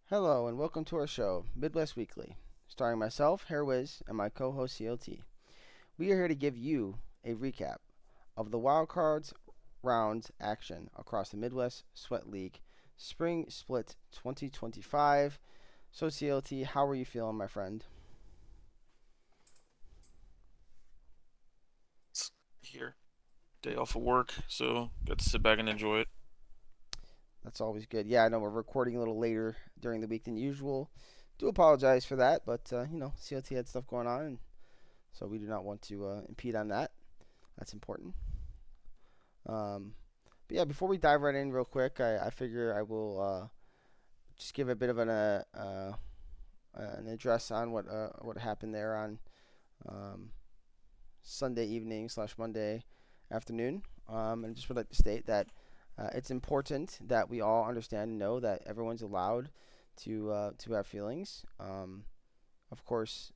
Hello and welcome to our show, Midwest Weekly, starring myself, Hairwiz, and my co-host CLT. We are here to give you a recap of the wildcards rounds action across the Midwest Sweat League Spring Split 2025. So CLT, how are you feeling, my friend? It's here. Day off of work, so got to sit back and enjoy it. That's always good. Yeah, I know we're recording a little later during the week than usual. Do apologize for that, but CLT had stuff going on, and so we do not want to impede on that. That's important. Um, But yeah, before we dive right in real quick, I figure I will just give a bit of an address on what happened there on um, Sunday evening slash Monday afternoon. And just would like to state that it's important that we all understand and know that everyone's allowed to have feelings. Of course,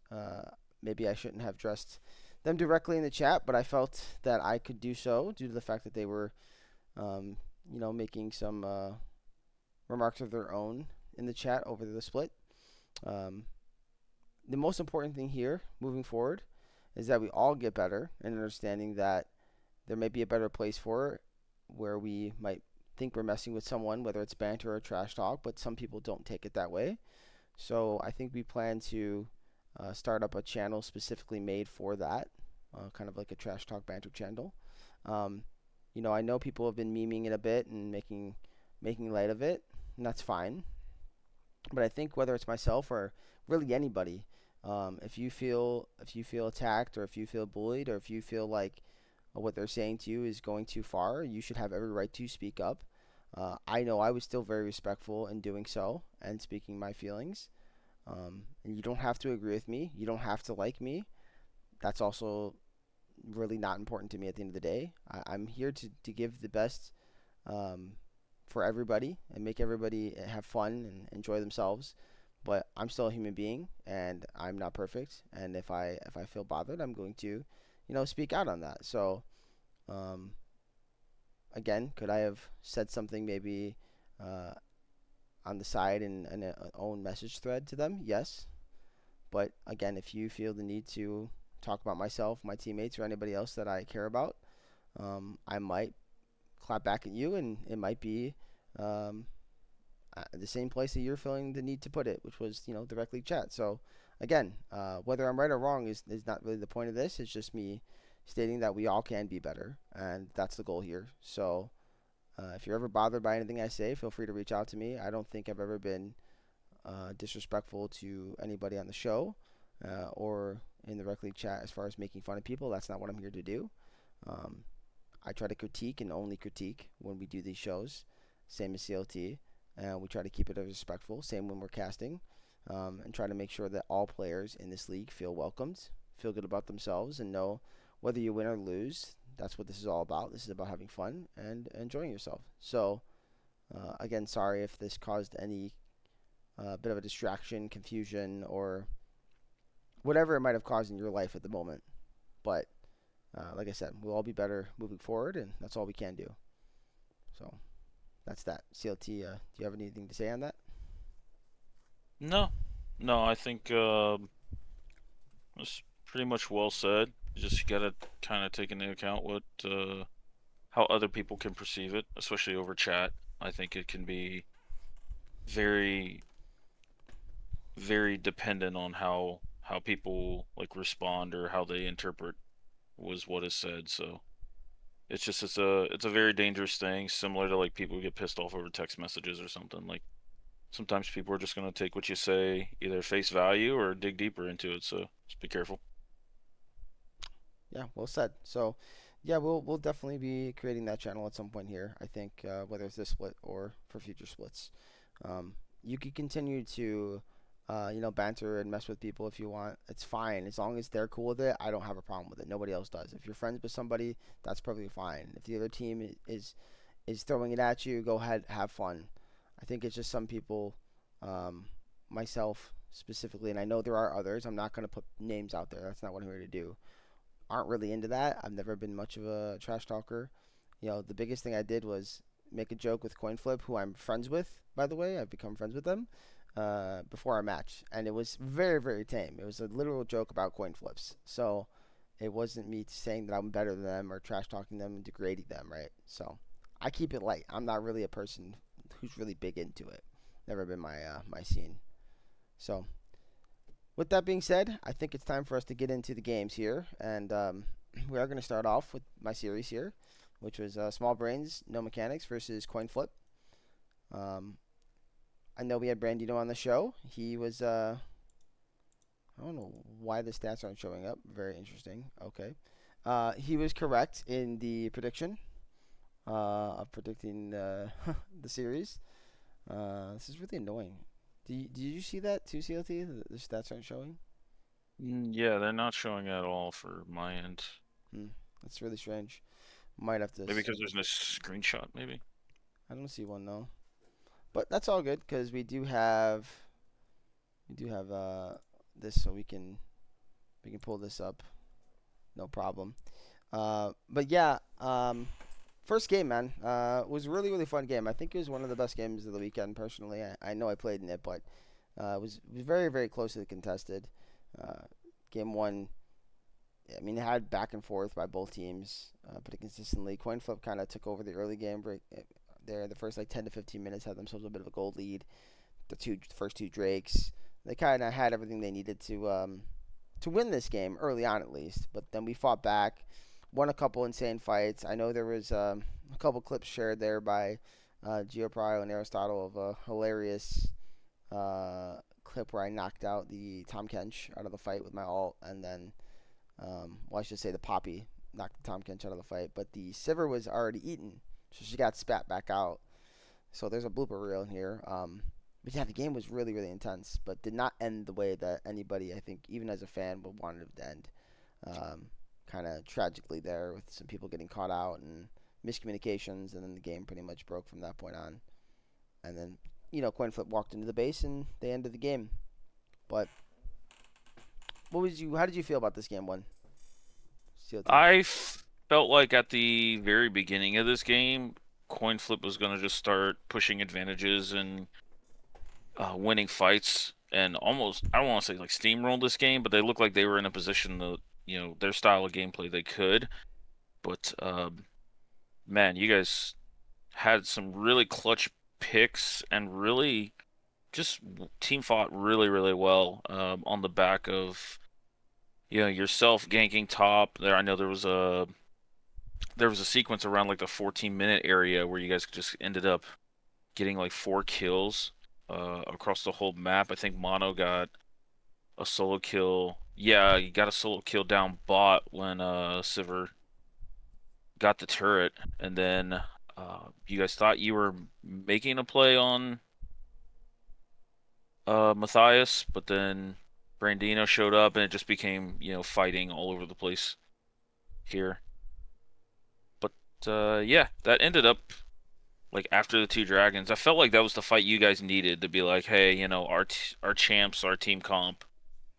maybe I shouldn't have addressed them directly in the chat, but I felt that I could do so due to the fact that they were um, making some remarks of their own in the chat over the split. Um, the most important thing here, moving forward, is that we all get better and understanding that there may be a better place for it where we might think we're messing with someone, whether it's banter or trash talk, but some people don't take it that way. So I think we plan to start up a channel specifically made for that, kind of like a trash talk banter channel. Um, I know people have been memeing it a bit and making light of it, and that's fine. But I think whether it's myself or really anybody, if you feel attacked or if you feel bullied or if you feel like what they're saying to you is going too far, you should have every right to speak up. I know I was still very respectful in doing so and speaking my feelings. And you don't have to agree with me. You don't have to like me. That's also really not important to me at the end of the day. I'm here to give the best um, for everybody and make everybody have fun and enjoy themselves. But I'm still a human being, and I'm not perfect. And if I feel bothered, I'm going to, speak out on that. So um, again, could I have said something maybe uh, on the side in an own message thread to them? Yes. But again, if you feel the need to talk about myself, my teammates, or anybody else that I care about, I might clap back at you, and it might be um, the same place that you're feeling the need to put it, which was directly chat. So again, whether I'm right or wrong is not really the point of this. It's just me stating that we all can be better, and that's the goal here. So if you're ever bothered by anything I say, feel free to reach out to me. I don't think I've ever been disrespectful to anybody on the show or in the rec league chat as far as making fun of people. That's not what I'm here to do. Um, I try to critique and only critique when we do these shows, same as CLT. We try to keep it as respectful, same when we're casting, and try to make sure that all players in this league feel welcomed, feel good about themselves, and know whether you win or lose, that's what this is all about. This is about having fun and enjoying yourself. So, again, sorry if this caused any bit of a distraction, confusion, or whatever it might have caused in your life at the moment. But like I said, we'll all be better moving forward, and that's all we can do. So that's that. CLT, do you have anything to say on that? No, no, I think it's pretty much well said. You just gotta kind of take into account what how other people can perceive it, especially over chat. I think it can be very, very dependent on how people like respond or how they interpret was what is said. So it's a very dangerous thing, similar to like people who get pissed off over text messages or something. Like sometimes people are just going to take what you say either face value or dig deeper into it. So just be careful. Yeah, well said. So, yeah, we'll definitely be creating that channel at some point here. I think whether it's this split or for future splits, you can continue to banter and mess with people if you want. It's fine as long as they're cool with it. I don't have a problem with it. Nobody else does. If you're friends with somebody, that's perfectly fine. If the other team is throwing it at you, go ahead, have fun. I think it's just some people, um, myself specifically, and I know there are others. I'm not going to put names out there. That's not what I'm here to do, aren't really into that. I've never been much of a trash talker. The biggest thing I did was make a joke with CoinFlip, who I'm friends with, by the way. I've become friends with them. before our match, and it was very very tame. It was a literal joke about coin flips. So it wasn't me saying that I'm better than them or trash talking them and degrading them, right? So I keep it light. I'm not really a person who's really big into it. Never been my scene. So with that being said, I think it's time for us to get into the games here, and we are going to start off with my series here, which was Small Brains, No Mechanics versus Coin Flip. Um, I know we had Brandino on the show. He was I don't know why the stats aren't showing up. Very interesting. Okay. He was correct in the prediction of predicting the series. This is really annoying. Did you see that too, CLT? The stats aren't showing? Yeah, they're not showing at all for my end. Hmm. That's really strange. Might have to. Maybe because there's no screenshot, maybe. I don't see one though. But that's all good because we do have this, so we can pull this up. No problem. But yeah, first game, man, was a really really fun game. I think it was one of the best games of the weekend. Personally, I know I played in it, but it was very very closely contested. Uh, Game one, I mean, it had back and forth by both teams pretty consistently. Coin flip kind of took over the early game break there. The first like 10 to 15 minutes had themselves a bit of a gold lead. The first two Drakes, they kind of had everything they needed to win this game early on at least. But then we fought back, won a couple insane fights. I know there was a couple clips shared there by Geoprio and Aristotle of a hilarious clip where I knocked out the Tom Kench out of the fight with my ult, and then well, I should say the Poppy knocked the Tom Kench out of the fight, but the Sivir was already eaten, so she got spat back out. So there's a blooper reel in here. But yeah, the game was really, really intense, but did not end the way that anybody, I think, even as a fan, would want it to end. Um, Kind of tragically there, with some people getting caught out and miscommunications, and then the game pretty much broke from that point on. And then, Coin Flip walked into the base, and they ended the game. But what was you? How did you feel about this game one? COT. Felt like at the very beginning of this game, Coin Flip was going to just start pushing advantages and winning fights and almost, I don't want to say like steamroll this game, but they looked like they were in a position to, their style of gameplay they could. But man, you guys had some really clutch picks and really just team fought really, really well on the back of yourself ganking top there. I know there was a sequence around like the 14-minute area where you guys just ended up getting like 4 kills across the whole map. I think Mono got a solo kill. Yeah, you got a solo kill down bot when Sivir got the turret, and then you guys thought you were making a play on Matthias, but then Brandino showed up and it just became, fighting all over the place here. But yeah, that ended up like after the two dragons. I felt like that was the fight you guys needed to be like, hey, our champs, our team comp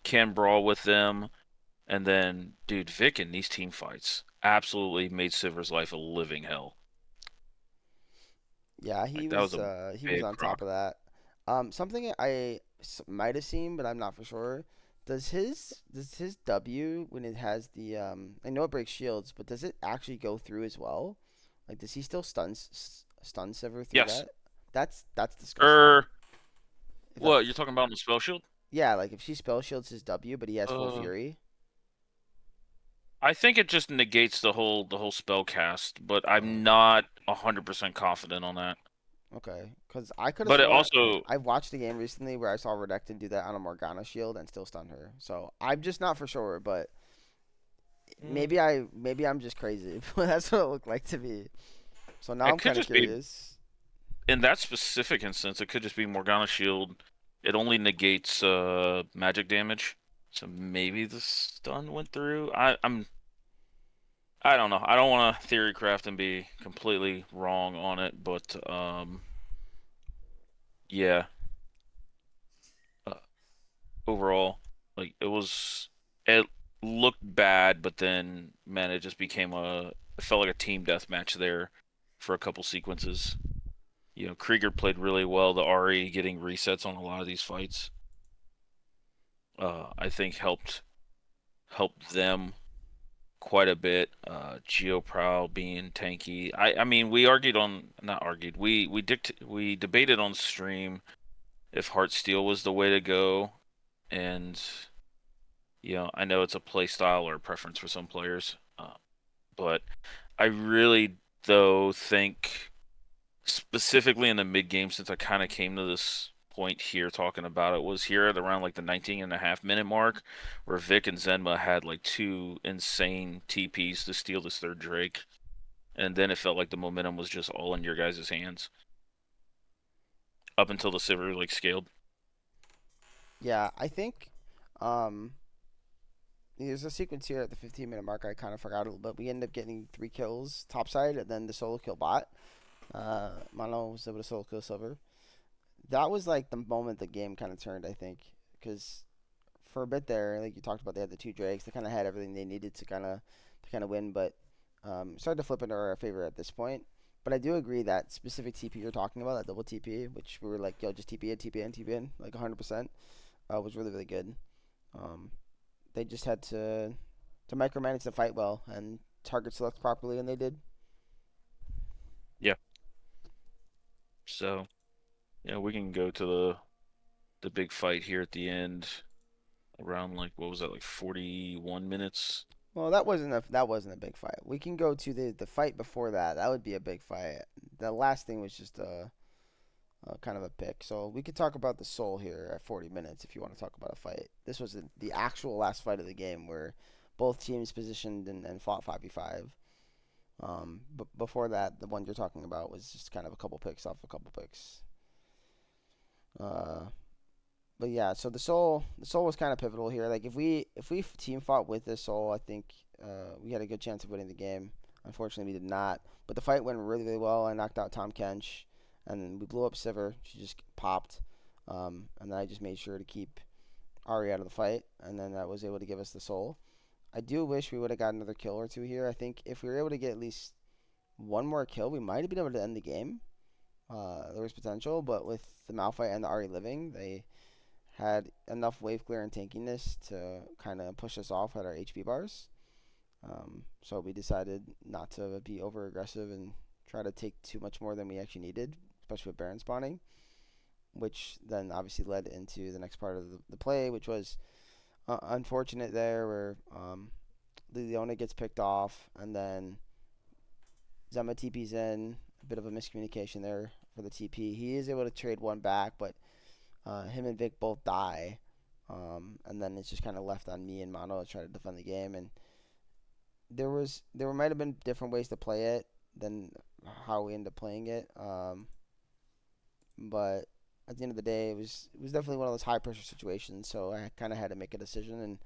can brawl with them. And then, dude, Vic in these team fights absolutely made Sivir's life a living hell. Yeah, Like that was a he was big on proc. top of that. Something might have seen, but I'm not for sure. Does his W when it has the I know it breaks shields, but does it actually go through as well? Like, does he still stun Sever through Yes. that? That's disgusting. If that What you're talking about on the spell shield? Yeah, like if she spell shields his W, but he has full Uh, fury. I think it just negates the whole spell cast, but Oh, I'm not 100% confident on that. okay. Because I could have But it swore also, I watched a game recently where I saw Redacted do that on a Morgana shield and still stun her. So I'm just not for sure, but mm, maybe I'm just crazy, but that's what it looked like to me. So now it I'm could kind of just be curious. in that specific instance. It could just be Morgana shield. It only negates magic damage, so maybe the stun went through. I don't know. I don't want to theory craft and be completely wrong on it, but yeah. Uh, Overall, like it looked bad, but then man, it just became it felt like a team deathmatch there for a couple sequences. Krieger played really well. The Ari getting resets on a lot of these fights, I think helped them quite a bit. Geo Prowl being tanky. I mean, we argued on not argued. We debated on stream if Heartsteel was the way to go, and I know it's a play style or a preference for some players, but I really though think specifically in the mid game, since I kind of came to this point here talking about it, was here at around like the 19.5 minute mark where Vic and Zenma had like two insane TPs to steal this third Drake. And then it felt like the momentum was just all in your guys' hands up until the Sivir like scaled. Yeah, I think um, there's a sequence here at the 15-minute mark. I kind of forgot a little bit. We ended up getting 3 kills topside, and then the solo kill bot. Mono was able to solo kill Silver. That was like the moment the game kind of turned, I think, because for a bit there, like you talked about, they had the 2 Drakes. They kind of had everything they needed to kind of win, but started to flip into our favor at this point. But I do agree that specific TP you're talking about, that double TP, which we were like, yo, just TP in, TP in, TP in, like 100%, was really really good. Um, they just had to micromanage the fight well and target select properly, and they did. Yeah. So, we can go to the big fight here at the end around like what was that, like 41 minutes? Well, that wasn't a big fight. We can go to the fight before that. That would be a big fight. The last thing was just a kind of a pick. So we could talk about the Soul here at 40 minutes if you want to talk about a fight. This was the actual last fight of the game where both teams positioned and fought 5v5. But before that, the one you're talking about was just kind of a couple picks off a couple picks. Uh, but yeah, so the Soul was kind of pivotal here. Like if we team fought with the Soul, I think we had a good chance of winning the game. Unfortunately, we did not. But the fight went really really well. I knocked out Tom Kench, and then we blew up Sivir. She just popped, and then I just made sure to keep Ari out of the fight, and then that was able to give us the Soul. I do wish we would have got another kill or two here. I think if we were able to get at least one more kill, we might have been able to end the game. There was potential, but with the Malphite and the Ari living, they had enough wave clear and tankiness to kind of push us off at our HP bars. So we decided not to be over aggressive and try to take too much more than we actually needed, especially with Baron spawning, which then obviously led into the next part of the play, which was unfortunate there where Liliana gets picked off and then Zema TP's in. A bit of a miscommunication there for the TP. He is able to trade one back, but him and Vic both die. And then it's just kind of left on me and Mono to try to defend the game. And there might have been different ways to play it than how we ended up playing it. But at the end of the day, it was definitely one of those high pressure situations. So I kind of had to make a decision. And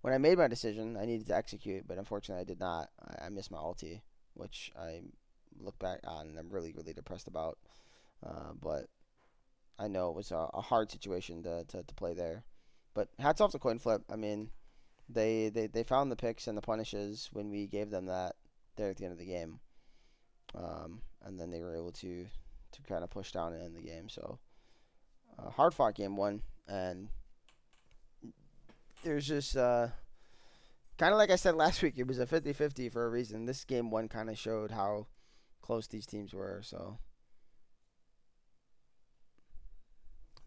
when I made my decision, I needed to execute. But unfortunately, I did not. I missed my ulti, which I look back on and I'm really really depressed about. But I know it was a hard situation to play there. But hats off to Coin Flip. I mean, they found the picks and the punishes when we gave them that there at the end of the game. And then they were able to kind of push down and end the game. So hard fought game one, and there's just kind of like I said last week, it was a 50-50 for a reason. This game one kind of showed how close these teams were. So,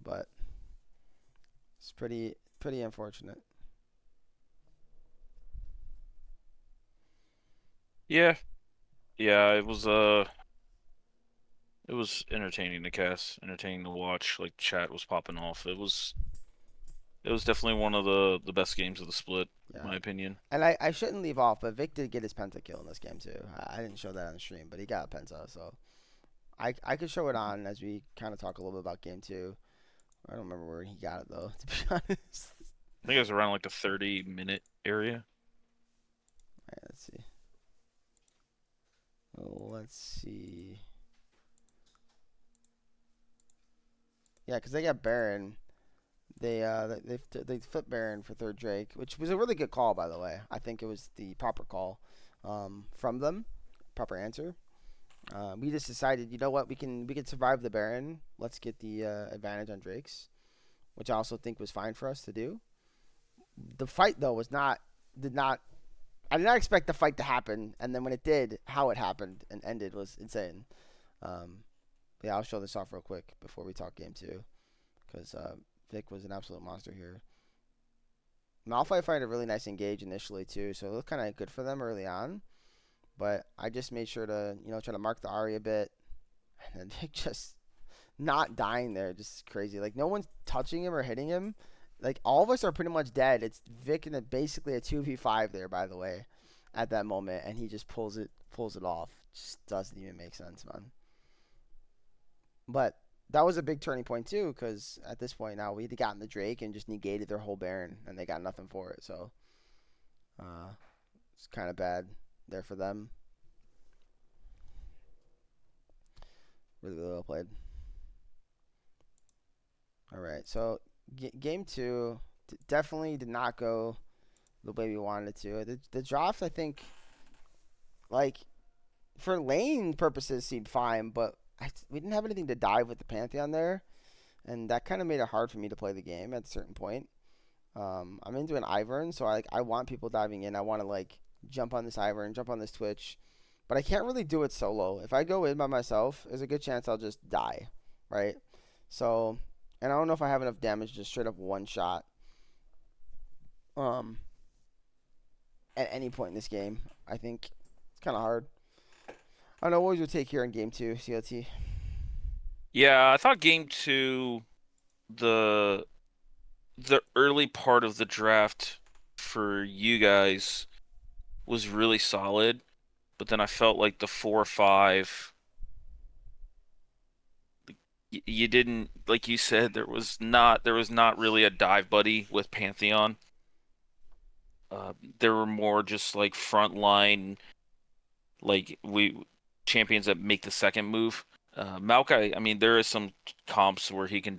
but it's pretty unfortunate. Yeah, yeah, it was entertaining to cast, entertaining to watch. Like chat was popping off. It was definitely one of the best games of the split, in Yeah. my opinion. And I shouldn't leave off, but Vic did get his penta kill in this game too. I didn't show that on the stream, but he got a penta, so I could show it on as we kind of talk a little bit about game two. I don't remember where he got it though, to be honest. I think it was around like the 30-minute area. Alright, let's see. Let's see. Yeah, because they got Baron. They flipped Baron for third Drake, which was a really good call, by the way. I think it was the proper call from them, proper answer. We just decided, you know what, we can survive the Baron. Let's get the advantage on Drakes, which I also think was fine for us to do. The fight though was not did not I did not expect the fight to happen, and then when it did, how it happened and ended was insane. Um, yeah, I'll show this off real quick before we talk game two, because Vic was an absolute monster here. Malphite fired a really nice engage initially too, so it looked kind of good for them early on. But I just made sure to try to mark the Ari a bit, and then Vic just not dying there, just crazy. Like no one's touching him or hitting him. Like all of us are pretty much dead. It's Vic and basically a 2v5 there, by the way, at that moment, and he just pulls it off. Just doesn't even make sense, man. But that was a big turning point too, because at this point now we'd gotten the Drake and just negated their whole Baron, and they got nothing for it. So uh, it's kind of bad there for them. Really, really well played. All right, so game two definitely did not go the way we wanted it to. The draft, I think, like for lane purposes, seemed fine, but we didn't have anything to dive with the Pantheon there, and that kind of made it hard for me to play the game at a certain point. I'm into an Ivern, so I want people diving in. I want to like jump on this Ivern, jump on this Twitch, but I can't really do it solo. If I go in by myself, there's a good chance I'll just die, right? So, and I don't know if I have enough damage to straight up one shot. Um, at any point in this game, I think it's kind of hard. I don't know. What was your take here in game two, CLT? Yeah, I thought game two, the early part of the draft for you guys was really solid, but then I felt like the 4 or 5, you didn't, like you said, there was not really a dive buddy with Pantheon. There were more just like front line, like we champions that make the second move. Maokai, I mean, there is some comps where he can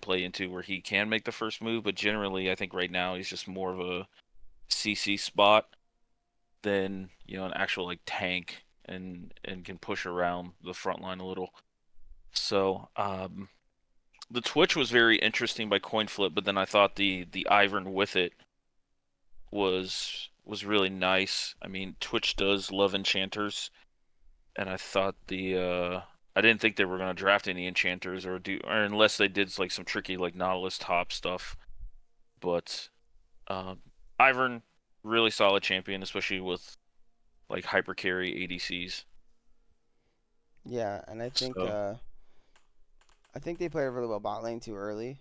play into where he can make the first move, but generally, I think right now he's just more of a CC spot than an actual like tank and can push around the front line a little. So the Twitch was very interesting by coin flip, but then I thought the Ivern with it was really nice. I mean, Twitch does love enchanters, and I thought I didn't think they were gonna draft any enchanters or unless they did like some tricky like Nautilus top stuff. But um, Ivern, really solid champion, especially with like hyper carry ADCs. Yeah, and So I think they played really well bot lane too early.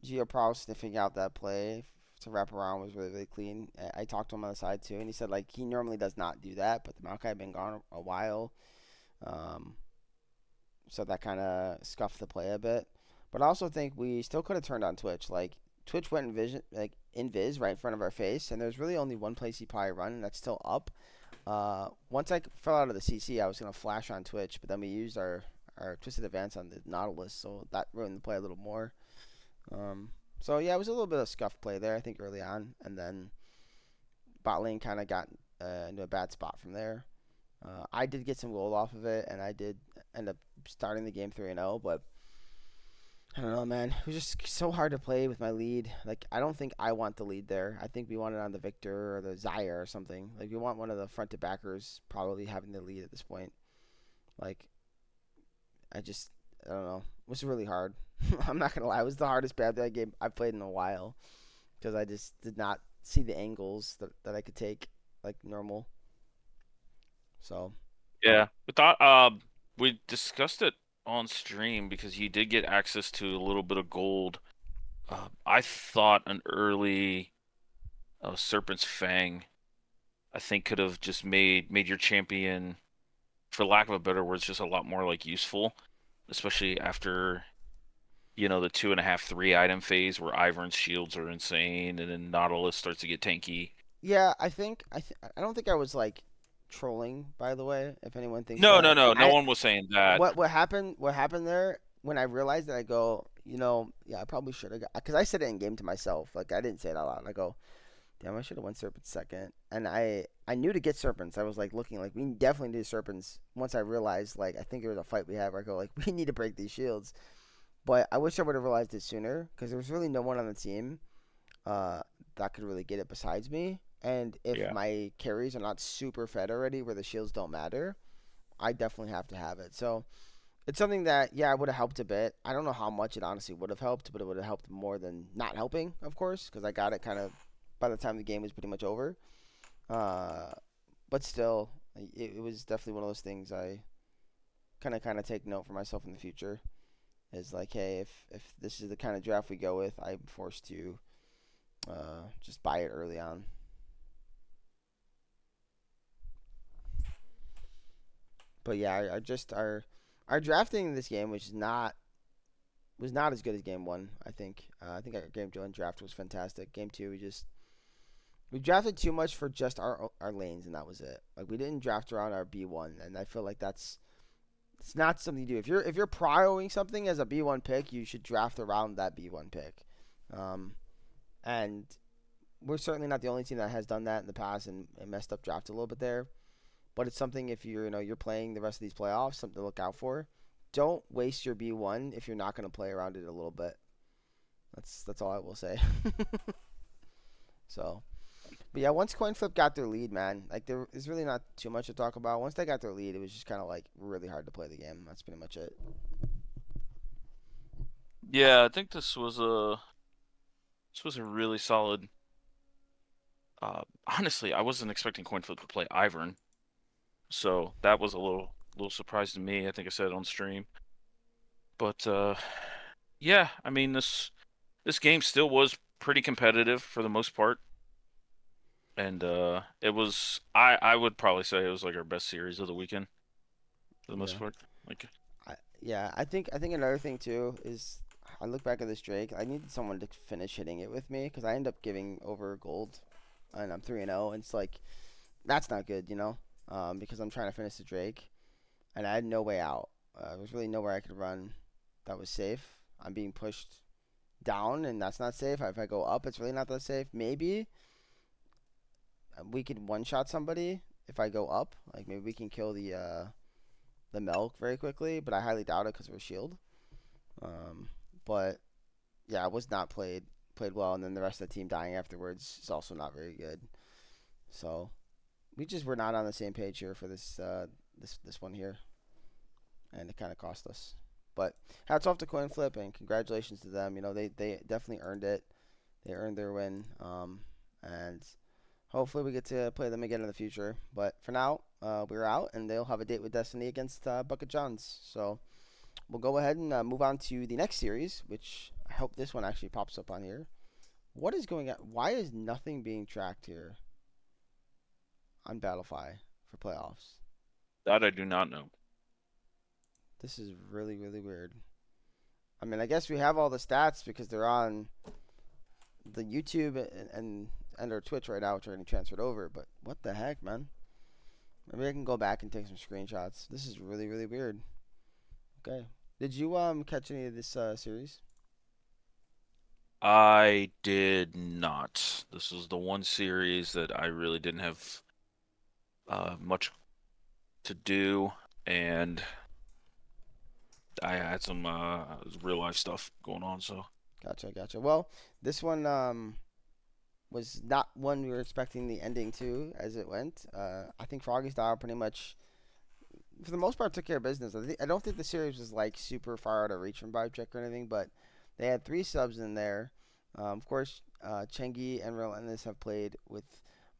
Geo sniffing out that play to wrap around was really, really clean. I talked to him on the side too, and he said like he normally does not do that, but the Maokai had been gone a while, um, so that kind of scuffed the play a bit. But I also think we still could have turned on Twitch. Like Twitch went invis right in front of our face, and there's really only one place he probably run, and that's still up. Once I fell out of the CC, I was gonna flash on Twitch, but then we used our twisted advance on the Nautilus, so that ruined the play a little more. So yeah, it was a little bit of scuff play there, I think, early on, and then bot lane kind of got into a bad spot from there. I did get some gold off of it, and I did end up starting the game 3-0, but I don't know, man. It was just so hard to play with my lead. Like, I don't think I want the lead there. I think we want it on the Victor or the Zyre or something. Like, we want one of the front to backers probably having the lead at this point. Like, I don't know. It was really hard. I'm not gonna lie. It was the hardest bad that game I've played in a while because I just did not see the angles that I could take like normal. So yeah, we thought we discussed it on stream because you did get access to a little bit of gold. I thought an early Serpent's Fang, I think could have just made your champion, for lack of a better words, just a lot more like useful, especially after the 2.5, 3 item phase where Ivern's shields are insane, and then Nautilus starts to get tanky. yeah, I don't think I was like trolling. By the way, if anyone thinks No, that, no, no, no one was saying that. what happened there when I realized that I go, yeah, I probably should have, because I said it in game to myself. Like I didn't say it out loud. I go, Damn, I should have went Serpents second. And I knew to get Serpents. I was like looking like we definitely need Serpents. Once I realized like I think there was a fight we had where I go like we need to break these shields. But I wish I would have realized it sooner because there was really no one on the team uh, that could really get it besides me. And if Yeah. my carries are not super fed already, where the shields don't matter, I definitely have to have it. So it's something that yeah, it would have helped a bit. I don't know how much it honestly would have helped, but it would have helped more than not helping, of course, because I got it kind of by the time the game was pretty much over. Uh, but still, it was definitely one of those things I kind of take note for myself in the future. Is like, hey, if this is the kind of draft we go with, I'm forced to just buy it early on. But yeah, I just our drafting in this game was not as good as game one. I think our game one draft was fantastic. Game two, we drafted too much for just our lanes, and that was it. Like we didn't draft around our B1, and I feel like that's it's not something you do. If you're prioing something as a B1 pick, you should draft around that B1 pick. Um, and we're certainly not the only team that has done that in the past and messed up draft a little bit there. But it's something if you're you're playing the rest of these playoffs, something to look out for. Don't waste your B1 if you're not going to play around it a little bit. That's all I will say. So, but yeah, once Coin Flip got their lead, man, like there is really not too much to talk about. Once they got their lead, it was just kind of like really hard to play the game. That's pretty much it. Yeah, I think this was a really solid. Honestly, I wasn't expecting Coinflip to play Ivern, so that was a little surprise to me. I think I said it on stream, but yeah, I mean this game still was pretty competitive for the most part, and it was I would probably say it was like our best series of the weekend for the most Yeah. part. Like, Yeah, I think another thing too is I look back at this Drake. I needed someone to finish hitting it with me because I end up giving over gold, and I'm 3-0. And it's like that's not good, because I'm trying to finish the Drake, and I had no way out. There was really nowhere I could run that was safe. I'm being pushed down, and that's not safe. If I go up, it's really not that safe. Maybe we could one shot somebody if I go up. Like maybe we can kill the milk very quickly, but I highly doubt it because of a shield. Um, but yeah, it was not played well, and then the rest of the team dying afterwards is also not very good. So we just were not on the same page here for this one here, and it kind of cost us. But hats off to Coin Flip and congratulations to them. They definitely earned it. They earned their win. And hopefully we get to play them again in the future. But for now, we're out, and they'll have a date with Destiny against Bucket Johns. So we'll go ahead and move on to the next series, which I hope this one actually pops up on here. What is going on? Why is nothing being tracked here on Battlefy for playoffs? that I do not know. This is really, really weird. I mean, I guess we have all the stats because they're on the YouTube and our Twitch right now, which are getting transferred over. But what the heck, man? Maybe I can go back and take some screenshots. This is really, really weird. Okay. Did you catch any of this series? I did not. This is the one series that I really didn't have much to do, and I had some real life stuff going on. So Gotcha, gotcha. Well, this one was not one we were expecting the ending to as it went. I think Froggy Style pretty much, for the most part, took care of business. I don't think the series was like super far out of reach from Vibe Check or anything, but they had three subs in there. Of course, Chengi and Relentless have played with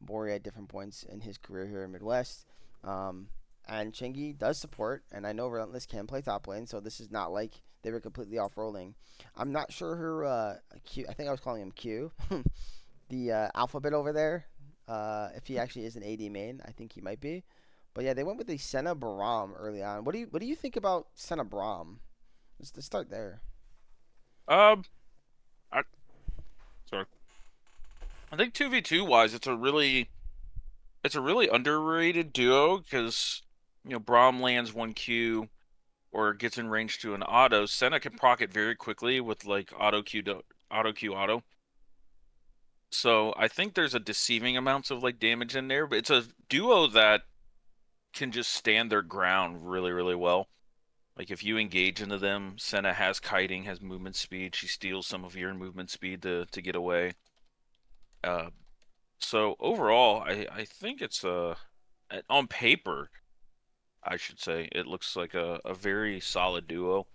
Bori at different points in his career here in Midwest. Um, and Chengi does support, and I know Relentless can play top lane, so this is not like they were completely off rolling. I'm not sure her Q. I think I was calling him Q. The alphabet over there. If he actually is an AD main, I think he might be. But yeah, they went with the Senna Braum early on. What do you think about Senna Braum? Let's start there. um, I sorry. I think 2v2 wise, it's a really underrated duo because Braum lands 1Q or gets in range to an auto. Senna can proc it very quickly with like auto Q auto. So I think there's a deceiving amounts of like damage in there, but it's a duo that can just stand their ground really, really well. Like if you engage into them, Senna has kiting, has movement speed. She steals some of your movement speed to get away. Uh, so overall, I think it's on paper, I should say, it looks like a very solid duo.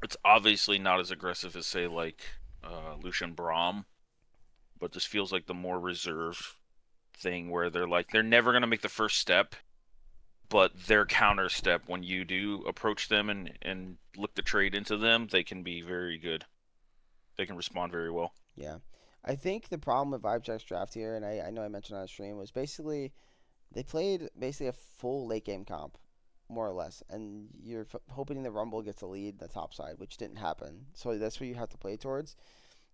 It's obviously not as aggressive as say like Lucian Braum, but this feels like the more reserved thing where they're never gonna make the first step, but their counter step when you do approach them and look to trade into them, they can be very good. They can respond very well. Yeah. I think the problem with VibeCheck's draft here, and I know I mentioned on the stream, was basically they played basically a full late game comp, more or less, and you're hoping the Rumble gets a lead the top side, which didn't happen. So that's what you have to play towards.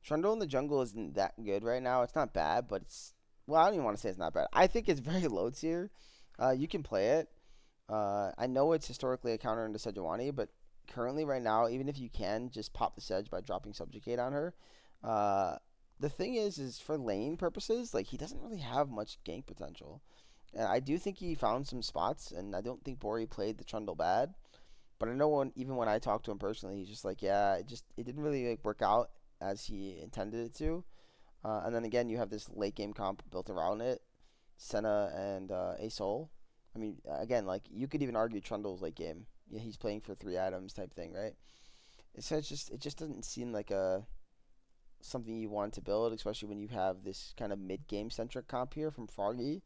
Trundle in the jungle isn't that good right now. It's not bad, but it's well, I don't even want to say it's not bad. I think it's very low tier. You can play it. I know it's historically a counter into Sejuani, but currently right now, even if you can just pop the Sedge by dropping Subjugate on her, uh, the thing is for lane purposes, like he doesn't really have much gank potential. And I do think he found some spots, and I don't think Bori played the Trundle bad. But I know even when I talked to him personally, he's just like, yeah, it didn't really like work out as he intended it to. And then again, you have this late game comp built around it, Senna and Asol. I mean, again, like you could even argue Trundle's late game. Yeah, he's playing for 3 items type thing, right? So it just doesn't seem like a something you want to build, especially when you have this kind of mid game centric comp here from Froggy.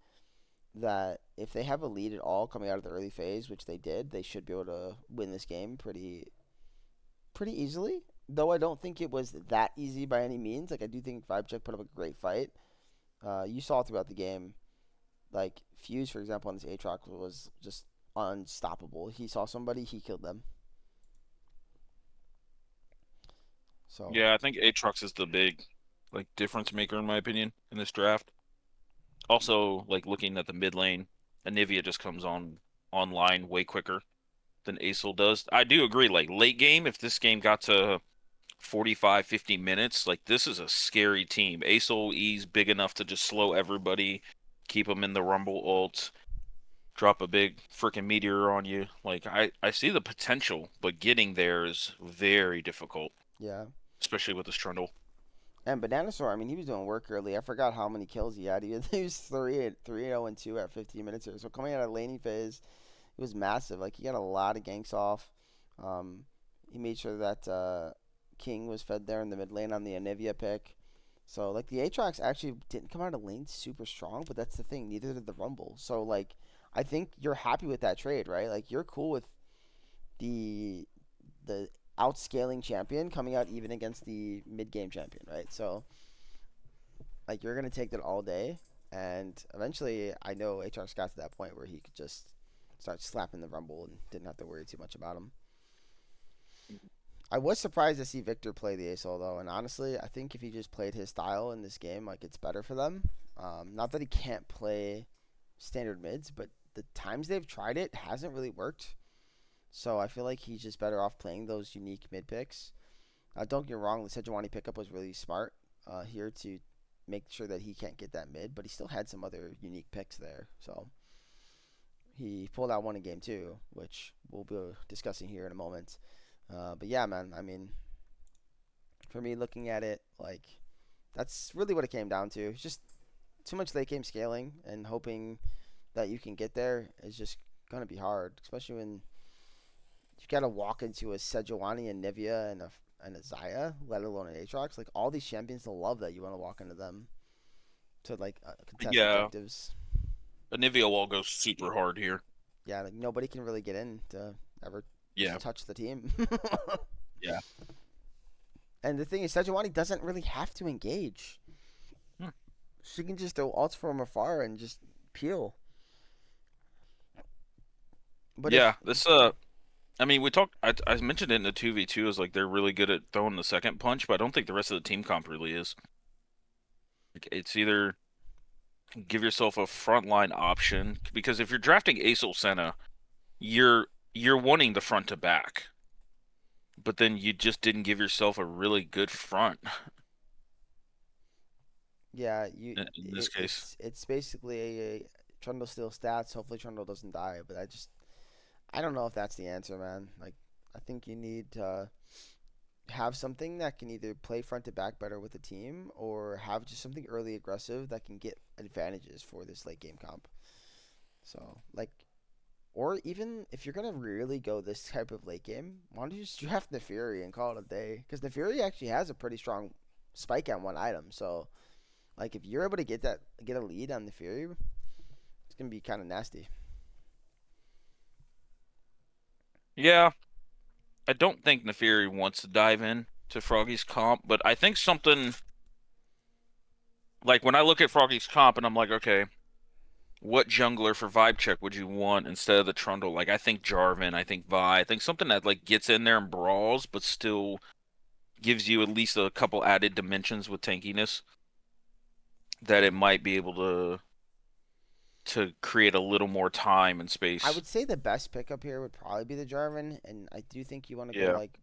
That if they have a lead at all coming out of the early phase, which they did, they should be able to win this game pretty easily. Though I don't think it was that easy by any means. Like I do think VibeCheck put up a great fight. You saw throughout the game, like Fuse, for example, on this Aatrox was just unstoppable. He saw somebody, he killed them. So Yeah, I think Aatrox is the big like difference maker in my opinion in this draft. Also, like looking at the mid lane, Anivia just comes online way quicker than Acel does. I do agree, like late game, if this game got to 45, 50 minutes, like this is a scary team. Acel E's big enough to just slow everybody, keep them in the Rumble ult, drop a big freaking meteor on you. Like I see the potential, but getting there is very difficult, yeah. especially with this Trundle. And Bananasaur, I mean, he was doing work early. I forgot how many kills he had. He was 0 and 2 at 15 minutes here. So coming out of laning phase, it was massive. Like he got a lot of ganks off. Um, he made sure that King was fed there in the mid lane on the Anivia pick. So like the Aatrox actually didn't come out of lane super strong, but that's the thing. Neither did the Rumble. So like I think you're happy with that trade, right? Like you're cool with the the outscaling champion coming out even against the mid game champion, right? So like you're gonna take that all day, and eventually I know Aatrox got to that point where he could just start slapping the Rumble and didn't have to worry too much about him. I was surprised to see Victor play the Asol though, and honestly, I think if he just played his style in this game, like it's better for them. Not that he can't play standard mids, but the times they've tried it hasn't really worked. So I feel like he's just better off playing those unique mid picks. Don't get me wrong, the Sejuani pickup was really smart here to make sure that he can't get that mid, but he still had some other unique picks there. So he pulled out one in game two, which we'll be discussing here in a moment. But yeah, man, I mean, for me, looking at it, like that's really what it came down to. It's just too much late game scaling and hoping that you can get there is just gonna be hard, especially when you gotta walk into a Sejuani and Nivea and a Zaya, let alone an Aatrox. Like all these champions will love that you want to walk into them to like contest Yeah, objectives. Anivia wall goes super hard here. Yeah, like nobody can really get in to ever Yeah, touch the team. yeah. And the thing is, Sejuani doesn't really have to engage. Hmm. She can just throw ults from afar and just peel. But Yeah, if this I mean, I mentioned it in the 2v2 is like they're really good at throwing the second punch, but I don't think the rest of the team comp really is. Like, it's either give yourself a frontline option because if you're drafting Acel Senna, you're wanting the front to back, but then you just didn't give yourself a really good front. Yeah, you in this case. it's basically a Trundle steals stats. Hopefully Trundle doesn't die, but I don't know if that's the answer, man. Like I think you need to have something that can either play front to back better with the team or have just something early aggressive that can get advantages for this late game comp. So like, or even if you're gonna really go this type of late game, why don't you just draft Neferi and call it a day? Because Neferi actually has a pretty strong spike on one item. So like, if you're able to get a lead on Neferi, it's gonna be kind of nasty. Yeah, I don't think Neferi wants to dive in to Froggy's comp, but I think something like when I look at Froggy's comp and I'm like, okay, what jungler for vibe check would you want instead of the Trundle? Like I think Jarvan, I think Vi, I think something that like gets in there and brawls, but still gives you at least a couple added dimensions with tankiness that it might be able to create a little more time and I space. would say the best pickup here would probably be the Jarvan, and I do think you want to go Yeah. like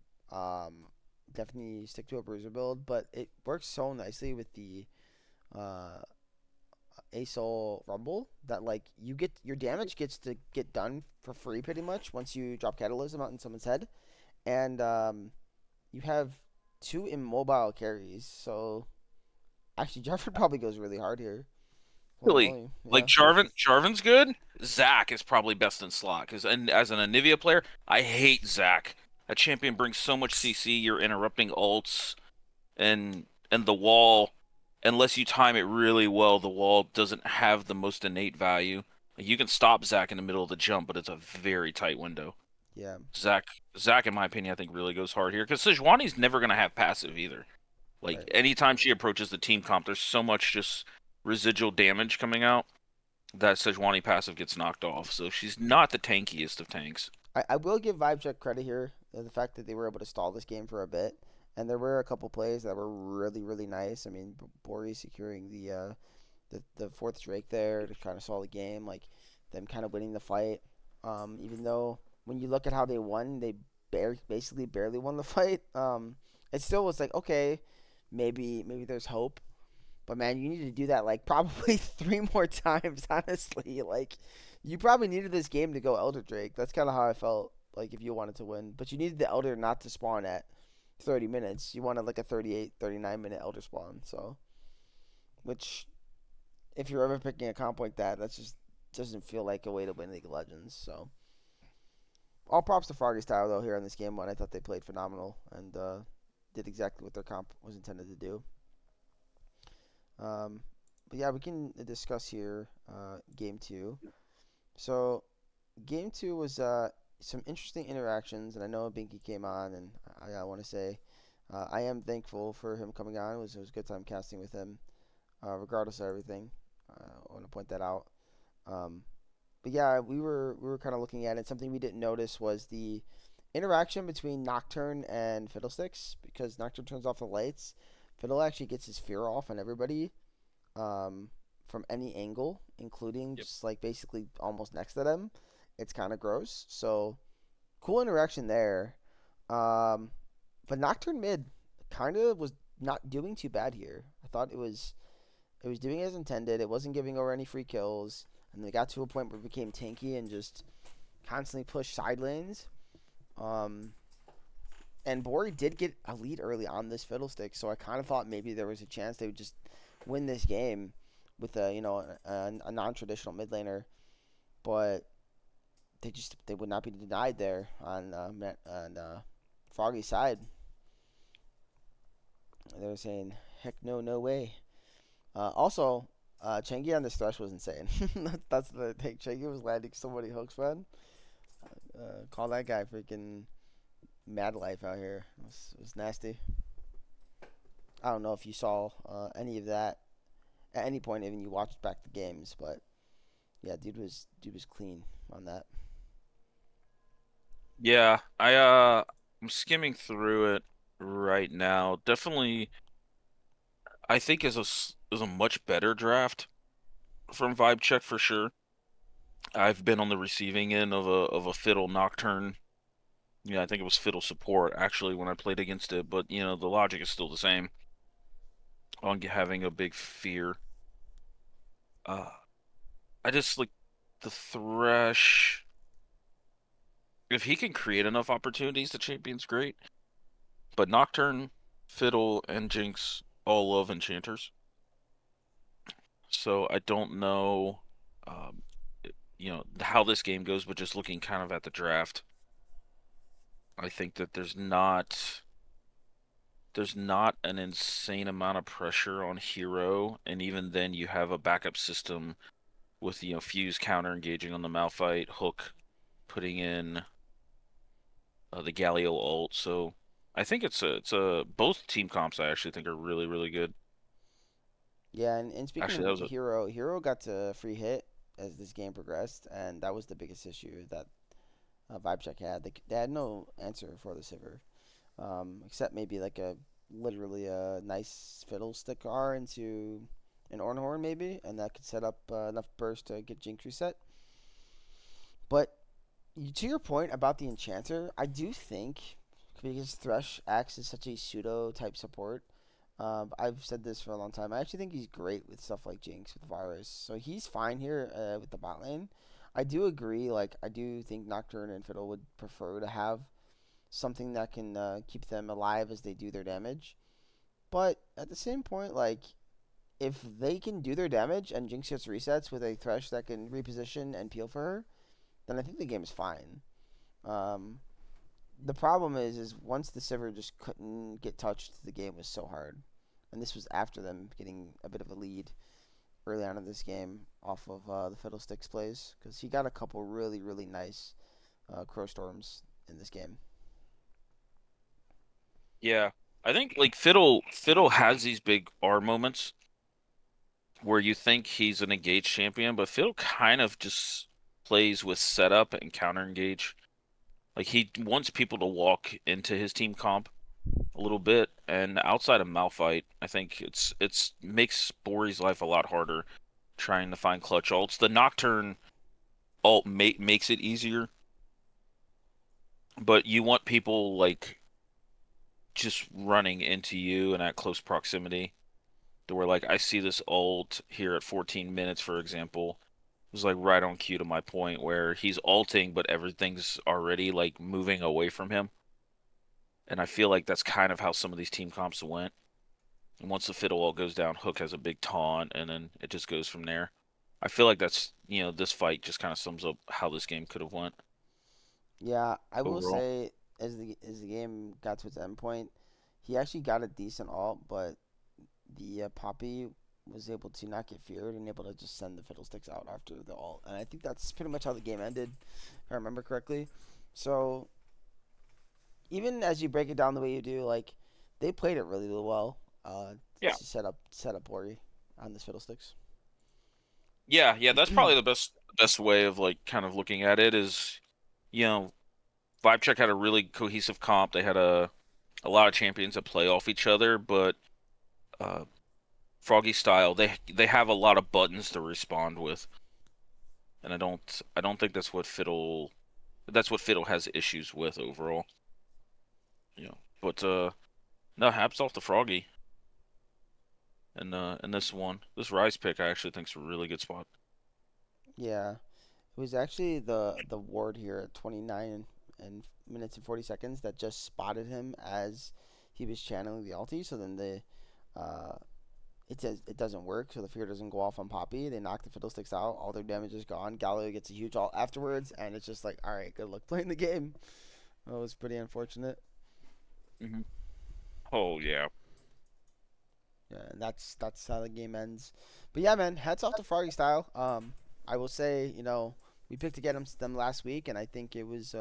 definitely stick to a bruiser build, but it works so nicely with the uh Asol Rumble that like you get your damage gets to get done for free pretty much once you drop Catalysm out in someone's head, and you have two immobile carries, so actually Jarvan probably goes really hard here. Holy Really, moly, like yeah. Jarvan's good. Zac is probably best in slot because, and as an Anivia player, I hate Zac. That champion brings so much CC. You're interrupting ults, and the wall, unless you time it really well, the wall doesn't have the most innate value. Like, you can stop Zac in the middle of the jump, but it's a very tight window. Yeah, Zac, Zac, in my opinion, I think really goes hard here because Sejuani's never gonna have passive either. Like right. anytime she approaches the team comp, there's so much just residual damage coming out that Sejuani passive gets knocked off. So she's not the tankiest of tanks. I will give Vibe Check credit here, the fact that they were able to stall this game for a bit, and there were a couple plays that were really nice. I mean, Bori securing the fourth Drake there to kind of stall the game, like them kind of winning the fight. Even though when you look at how they won, they basically barely won the fight. It still was like okay, maybe there's hope, but man, you need to do that like probably three more times. Honestly, like you probably needed this game to go Elder Drake. That's kind of how I felt. Like if you wanted to win, but you needed the Elder not to spawn at 30 minutes. You wanted like a 38, 39 minute Elder spawn. So, which if you're ever picking a comp like that, that's just doesn't feel like a way to win League of Legends. So, all props to Froggy Style though here in this game one. I thought they played phenomenal and did exactly what their comp was intended to do. Um, but yeah, we can discuss here game two. So game two was some interesting interactions, and I know Binky came on, and I want to say I am thankful for him coming on. It was a good time casting with him, regardless of everything. I want to point that out. Um, but yeah, we were kind of looking at it. Something we didn't notice was the interaction between Nocturne and Fiddlesticks because Nocturne turns off the lights. Fiddle actually gets his fear off on everybody um, from any angle, including Yep. just like basically almost next to them. It's kind of gross. So cool interaction there. Um, but Nocturne mid kind of was not doing too bad here. I thought it was doing as intended. It wasn't giving over any free kills, and they got to a point where it became tanky and just constantly pushed side lanes. Um, and Bori did get a lead early on this Fiddlestick, so I kind of thought maybe there was a chance they would just win this game with a non-traditional mid laner, but they would not be denied there on Froggy's side. They were saying, "Heck no, no way." Also, Chengi on this thresh was insane. That's the thing. Chengi was landing so many hooks, man. Call that guy freaking mad life out here. It was nasty. I don't know if you saw any of that at any point, even you watched back the games, but yeah, dude was clean on that. Yeah, I'm skimming through it right now. Definitely, I think is a much better draft from Vibe Check for sure. I've been on the receiving end of a Fiddle Nocturne. Yeah, I think it was Fiddle support actually when I played against it, but the logic is still the same. on having a big fear. Uh, I just like the Thresh. If he can create enough opportunities, the champion's great. But Nocturne, Fiddle, and Jinx all love enchanters. So I don't know, um, how this game goes. But just looking kind of at the draft, I think that there's not an insane amount of pressure on Hero, and even then you have a backup system with Fuse counter engaging on the Malphite, Hook putting in the Galio ult. So I think it's a both team comps I actually think are really really good. Yeah, and speaking Actually, that of was a Hero, Hero got to free hit as this game progressed, and that was the biggest issue that VibeCheck had. They had no answer for the Sivir, except maybe like a literally a nice fiddlestick R into an Ornhorn maybe, and that could set up enough burst to get Jinx reset. But to your point about the Enchanter, I do think because Thresh acts as such a pseudo type support. I've said this for a long time. I actually think he's great with stuff like Jinx with Virus, so he's fine here with the bot lane. I do agree. Like I do think Nocturne and Fiddle would prefer to have something that can keep them alive as they do their damage. But at the same point, like if they can do their damage and Jinx gets resets with a Thresh that can reposition and peel for her, then I think the game is fine. Um, the problem is once the Sivir just couldn't get touched, the game was so hard. And this was after them getting a bit of a lead early on in this game off of the Fiddlesticks plays, because he got a couple really, really nice Crow Storms in this game. yeah. I think like Fiddle has these big R moments where you think he's an engaged champion, but Fiddle kind of just plays with setup and counter engage. Like he wants people to walk into his team comp a little bit, and outside of Malphite, I think it's makes Bori's life a lot harder trying to find clutch ults. The Nocturne ult makes it easier, but you want people like just running into you and at close proximity. To where like I see this ult here at 14 minutes, for example. It was like right on cue to my point where he's ulting, but everything's already like moving away from him. And I feel like that's kind of how some of these team comps went. And once the fiddle ult goes down, Hook has a big taunt, and then it just goes from there. I feel like this fight just kind of sums up how this game could have went Yeah, I will overall. say as the game got to its end point, he actually got a decent ult, but the Poppy was able to not get feared and able to just send the Fiddlesticks out after the ult. And I think that's pretty much how the game ended, if I remember correctly. So even as you break it down the way you do, like they played it really, really well Yeah. to set up Ori on this Fiddlesticks. Yeah, yeah, that's probably the best way of like kind of looking at it is, you know, VibeCheck had a really cohesive comp. They had a lot of champions that play off each other, but uh, Froggy style, they have a lot of buttons to respond with, and I don't think that's what Fiddle has issues with overall. But no, haps off to Froggy and this one, this Rise pick I actually think's a really good spot. Yeah, it was actually the ward here at 29 and minutes and 40 seconds that just spotted him as he was channeling the ulti. So then uh, it says it doesn't work, so the fear doesn't go off on Poppy. They knock the Fiddlesticks out. All their damage is gone. Galio gets a huge ult afterwards, and it's just like, all right, good luck playing the game. That was pretty unfortunate. Hmm. Oh yeah. Yeah, and that's how the game ends. But yeah, man, hats off to Froggy Style. I will say, we picked to get them last week, and I think it was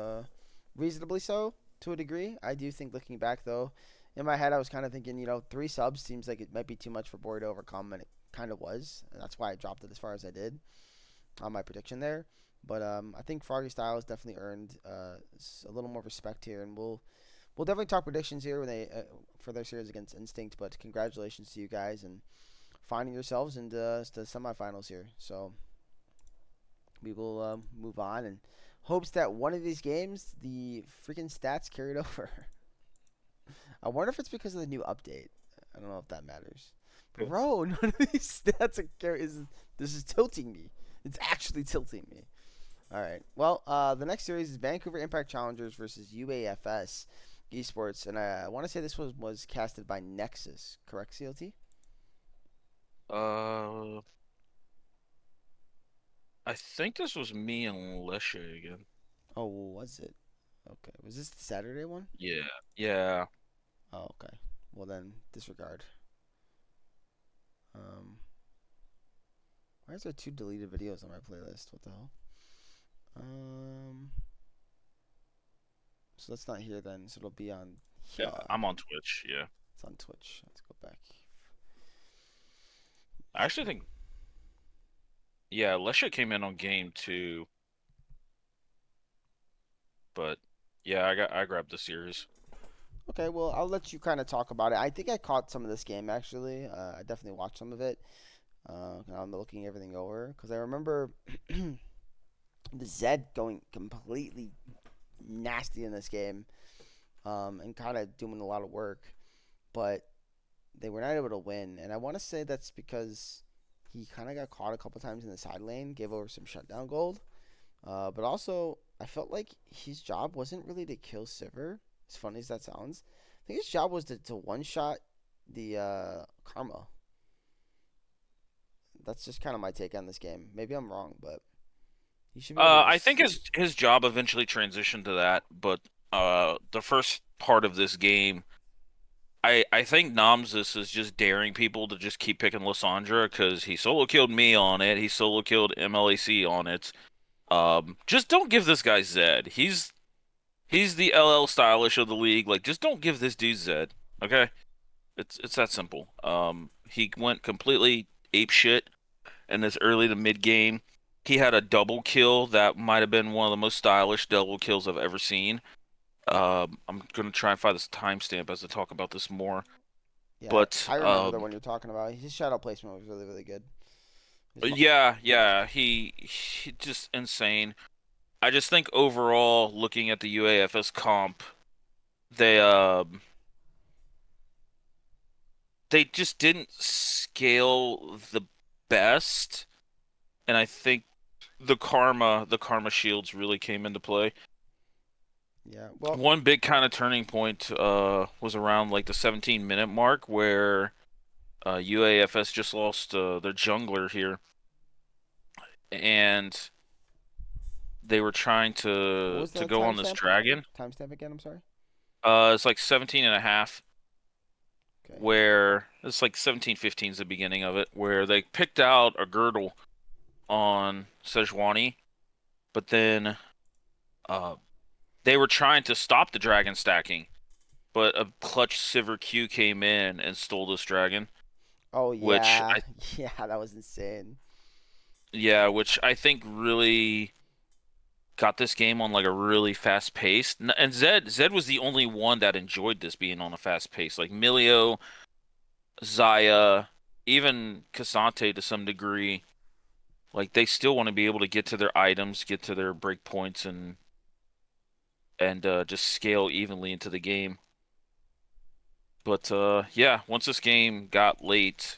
reasonably so to a degree. I do think looking back though, in my head I was kind of thinking, 3 subs seems like it might be too much for Bori to overcome, and it kind of was, and that's why I dropped it as far as I did on my prediction there. But I think Froggy Style has definitely earned a little more respect here, and we'll definitely talk predictions here when they for their series against Instinct. But congratulations to you guys and finding yourselves into the semifinals here. So we will move on and hopes that one of these games the freaking stats carried over. I wonder if it's because of the new update. I don't know if that matters. Bro, none of these stats this is tilting me. It's actually tilting me. All right. Well, the next series is Vancouver Impact Challengers versus UAFS Esports, and I want to say this was casted by Nexus, correct, CLT? Uh, I think this was me and Lesha again. Oh, was it? Okay. Was this the Saturday one? Yeah. Yeah. Oh, okay. Well then, disregard. Um, why is there two deleted videos on my playlist? What the hell? Um, so that's not here then. So it'll be on Yeah. here. I'm on Twitch. Yeah. It's on Twitch. Let's go back. I actually think. Yeah, Lesha came in on game 2, but yeah, I grabbed the series. Okay, well, I'll let you kind of talk about it. I think I caught some of this game actually. I definitely watched some of it. I'm looking everything over because I remember the Zed going completely nasty in this game, and kind of doing a lot of work, but they were not able to win. And I want to say that's because he kind of got caught a couple times in the side lane, gave over some shutdown gold. But also, I felt like his job wasn't really to kill Sivir, as funny as that sounds. I think his job was to one shot the Karma. That's just kind of my take on this game. Maybe I'm wrong, but he should be able to I think just. his job eventually transitioned to that, but the first part of this game, I think Namzus is just daring people to just keep picking Lissandra because he solo killed me on it. He solo killed MLAC on it. Just don't give this guy Zed. He's the LL stylish of the league. Like, just don't give this dude Zed. Okay, it's that simple. He went completely ape shit in this early to mid game. He had a double kill that might have been one of the most stylish double kills I've ever seen. I'm gonna try and find this timestamp as I talk about this more. Yeah, But I remember the one you're talking about. His shadow placement was really, really good. yeah, he just insane. I just think overall, looking at the UAFS comp, they they just didn't scale the best, and I think the karma shields really came into play. Yeah, well, One big kind of turning point was around like the 17-minute mark where UAFS just lost their jungler here, and they were trying what to was to the go on this timestamp? dragon. Timestamp again? I'm sorry. It's like 17 and a half, Okay. where it's like 17:15 is the beginning of it, where they picked out a girdle on Sejuani, but then uh, they were trying to stop the dragon stacking, but a clutch Sivir Q came in and stole this dragon, Oh which yeah, yeah, that was insane. which I think really got this game on like a really fast pace. And Zed was the only one that enjoyed this being on a fast pace. Like Milio, Zaya, even Cassante to some degree. Like they still want to be able to get to their items, get to their breakpoints, and just scale evenly into the game. But yeah, once this game got late,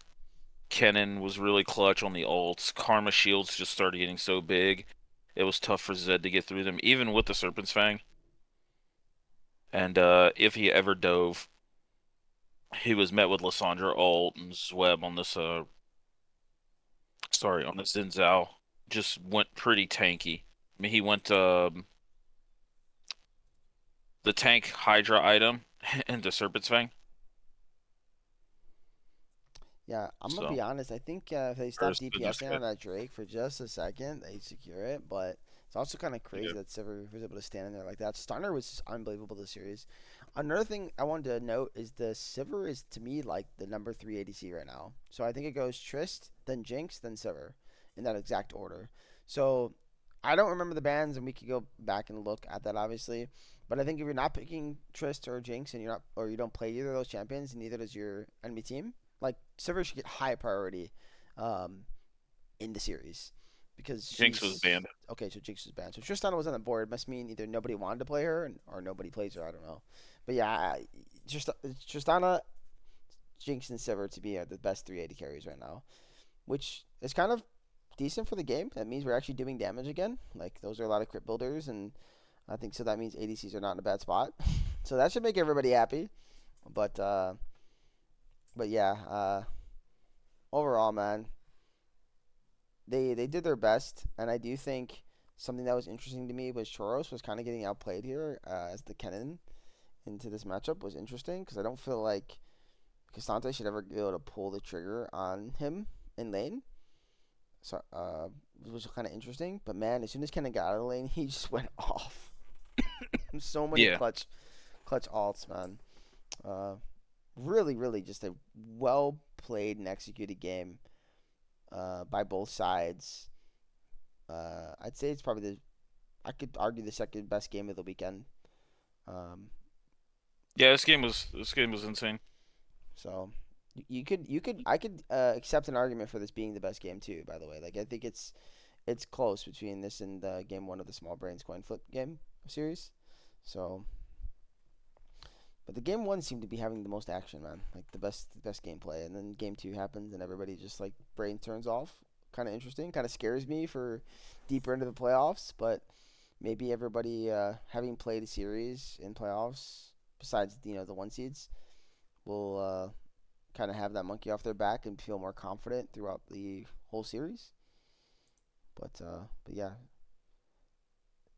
Kennen was really clutch on the ults. Karma shields just started getting so big, it was tough for Zed to get through them, even with the Serpent's Fang. And if he ever dove, he was met with Lissandra ult and Zweb on this on this Xin Zhao. Just went pretty tanky. I mean, he went the tank Hydra item into Serpent's Fang. Yeah, I'm gonna So, be honest. I think if they stop first to just DPSing get on that Drake for just a second, they secure it. But it's also kind of crazy yeah. that Sivir was able to stand in there like that. Stunner was just unbelievable this series. Another thing I wanted to note is the Sivir is to me like the number 3 ADC right now. So I think it goes Trist, then Jinx, then Sivir, in that exact order. So I don't remember the bans, and we could go back and look at that obviously. But I think if you're not picking Trist or Jinx, and you're not, or you don't play either of those champions, neither does your enemy team, like Sivir should get high priority um, in the series because Jinx was she's banned. okay. So Jinx was banned. So Tristana was on the board. Must mean either nobody wanted to play her or nobody plays her. I don't know. But yeah, Tristana Jinx and Sivir to be the best 3 AD carries right now, which is kind of decent for the game. That means we're actually doing damage again. Like those are a lot of crit builders, and I think so. That means ADCs are not in a bad spot. So that should make everybody happy. But uh, but yeah, overall, man, they did their best, and I do think something that was interesting to me was Choros was kind of getting outplayed here as the Kennen into this matchup was interesting because I don't feel like Kastante should ever be able to pull the trigger on him in lane. So which was kind of interesting. But man, as soon as Kennen got out of the lane, he just went off. So many Yeah. clutch alts, man. Uh, really just a well played and executed game by both sides. I'd say it's probably I could argue the second best game of the weekend. Um, Yeah, this game was insane. so I could accept an argument for this being the best game too. By the way, like I think it's close between this and game one of the Small Brains coin flip game series. So, but the game one seemed to be having the most action, man. Like the best gameplay, and then game two happens, and everybody just like brain turns off. Kind of interesting. Kind of scares me for deeper into the playoffs, but maybe everybody having played a series in playoffs, besides the one seeds, will kind of have that monkey off their back and feel more confident throughout the whole series. But yeah,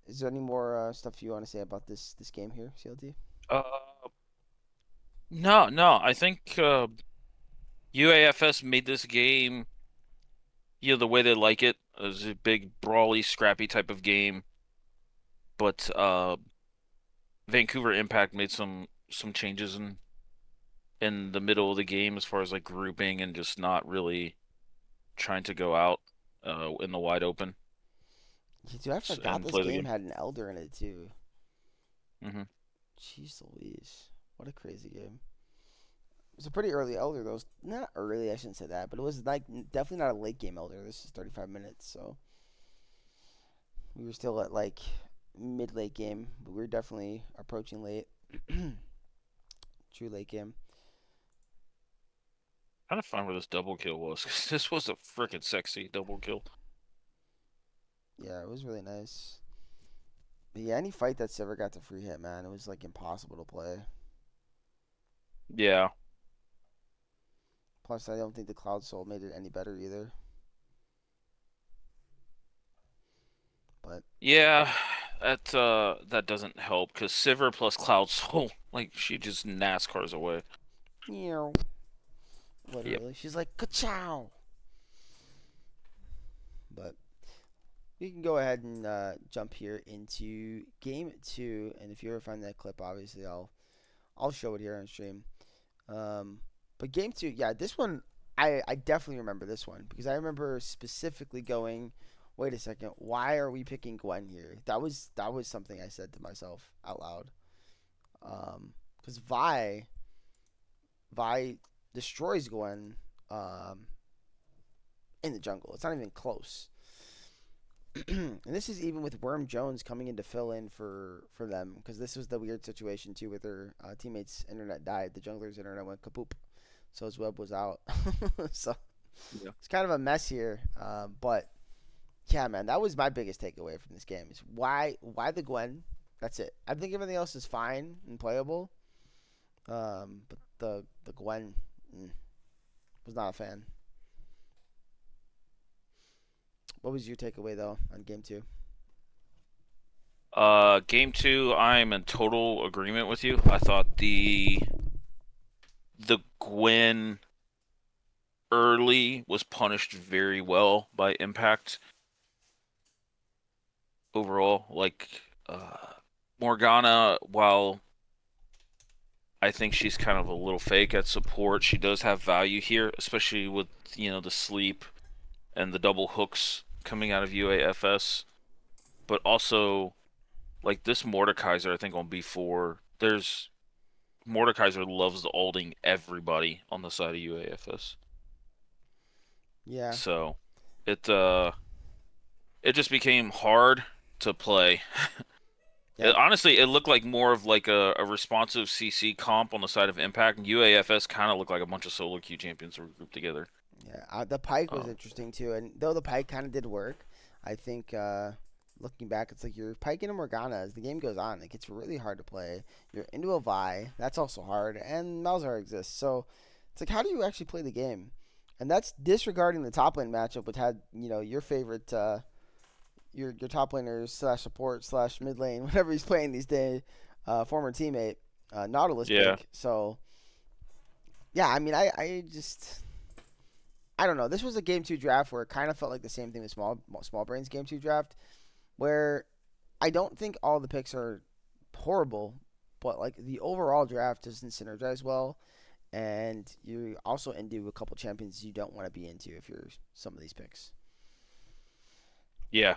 is there any more stuff you want to say about this game here, CLT? Uh, no. I think UAFS made this game, the way they like it. It was a big, brawly, scrappy type of game. But Vancouver Impact made some changes in the middle of the game as far as like grouping and just not really trying to go out in the wide open Dude, I forgot and this play the game game. had an Elder in it too. Hmm. Jeez Louise, what a crazy game! It was a pretty early Elder though. Not early, I shouldn't say that, but it was like definitely not a late game Elder. This is 35 minutes, so we were still at like mid late game, but we were definitely approaching late. True late game. Trying to find where this double kill was, 'cause this was a freaking sexy double kill. Yeah, it was really nice. But yeah, any fight that's ever got to free hit, man, it was like impossible to play. Yeah. Plus, I don't think the Cloud Soul made it any better either. But Yeah, that doesn't help because Sivir plus Cloud Soul, like she just NASCARs away. you know, Yep. literally, she's like ka-chow. But we can go ahead and jump here into game two, and if you ever find that clip, obviously I'll show it here on stream. Um, but game two, yeah, this one I definitely remember this one because I remember specifically going, wait a second, why are we picking Gwen here? That was something I said to myself out loud. Because Vi destroys Gwen um, in the jungle. It's not even close. And this is even with Worm Jones coming in to fill in for them because this was the weird situation too with her teammates' internet died. The jungler's internet went kapoop, so his web was out. So Yeah. it's kind of a mess here. But yeah, man, that was my biggest takeaway from this game is why the Gwen. That's it. I think everything else is fine and playable. But the Gwen was not a fan. What was your takeaway though on game two? Game two, I'm in total agreement with you. I thought the Gwen early was punished very well by Impact overall. Like Morgana, while I think she's kind of a little fake at support, she does have value here, especially with the sleep and the double hooks coming out of UAFS. But also like this Mordekaiser, I think on B4, there's Mordekaiser loves the alding everybody on the side of UAFS. Yeah, So it uh it just became hard to play Yep. Honestly, it looked like more of like a responsive CC comp on the side of Impact, and UAFS kind of looked like a bunch of solo queue champions who were grouped together. Yeah. The Pike was Um, interesting too, and though the Pike kind of did work, I think looking back, it's like you're piking a Morgana as the game goes on. It gets really hard to play. You're into a Vi, that's also hard, and Malzahar exists. So it's like, how do you actually play the game? And that's disregarding the top lane matchup, which had your favorite your top laner slash support slash mid lane, whatever he's playing these days, former teammate Nautilus yeah, pick. So yeah, I mean, I just I don't know. This was a game two draft where it kind of felt like the same thing with small brains game two draft, where I don't think all the picks are horrible, but like the overall draft doesn't synergize well, and you also into a couple champions you don't want to be into if you're some of these picks. yeah,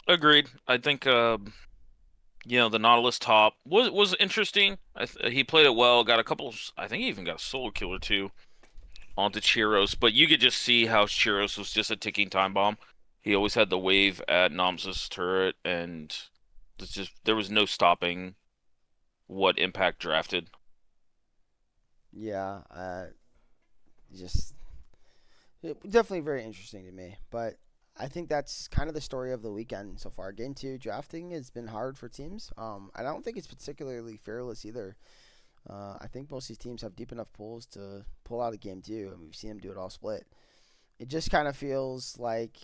agreed. I think the Nautilus top was interesting. He played it well. Got a couple. I think he even got a solo kill or two onto Chiros, but you could just see how Chiros was just a ticking time bomb. He always had the wave at Namsa's turret, and there was no stopping what Impact drafted. Yeah, just definitely very interesting to me. But I think that's kind of the story of the weekend so far. Game two drafting has been hard for teams. I don't think it's particularly fearless either. I think most of these teams have deep enough pools to pull out a game two, and we've seen them do it all split. It just kind of feels like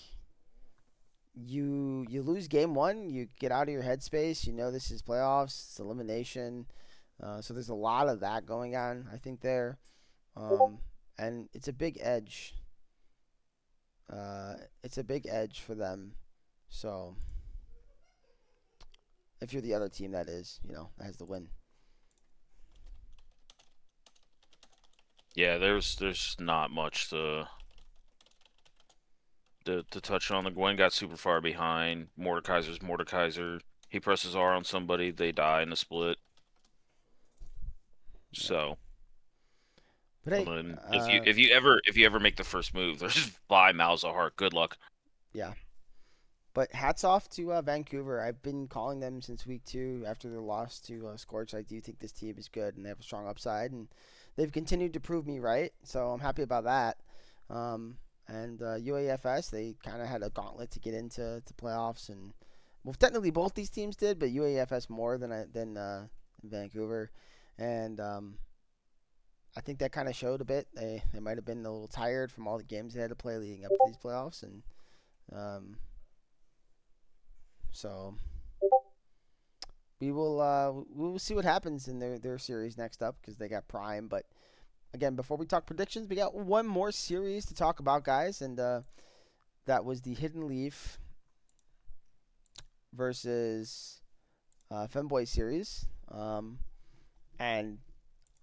you lose game one, you get out of your headspace. You know this is playoffs, it's elimination. So there's a lot of that going on. I think there, and it's a big edge. It's a big edge for them. So if you're the other team, that is, that has the win. Yeah, there's not much to touch on. The Gwen got super far behind. Mordekaiser's Mordekaiser. He presses R on somebody, they die in the split. Yep. So, But I hey, mean, if you ever make the first move, there's by Malzahar. Good luck. yeah. But hats off to Vancouver. I've been calling them since week two after their loss to Scorch. I do think this team is good and they have a strong upside, and they've continued to prove me right. So I'm happy about that. And UAFS, they kind of had a gauntlet to get into the playoffs, and well, technically both these teams did, but UAFS more than Vancouver, and I think that kind of showed a bit. They might have been a little tired from all the games they had to play leading up to these playoffs, and um, so we will see what happens in their series next up because they got Prime. But again, before we talk predictions, we got one more series to talk about, guys, and that was the Hidden Leaf versus Femboy series. And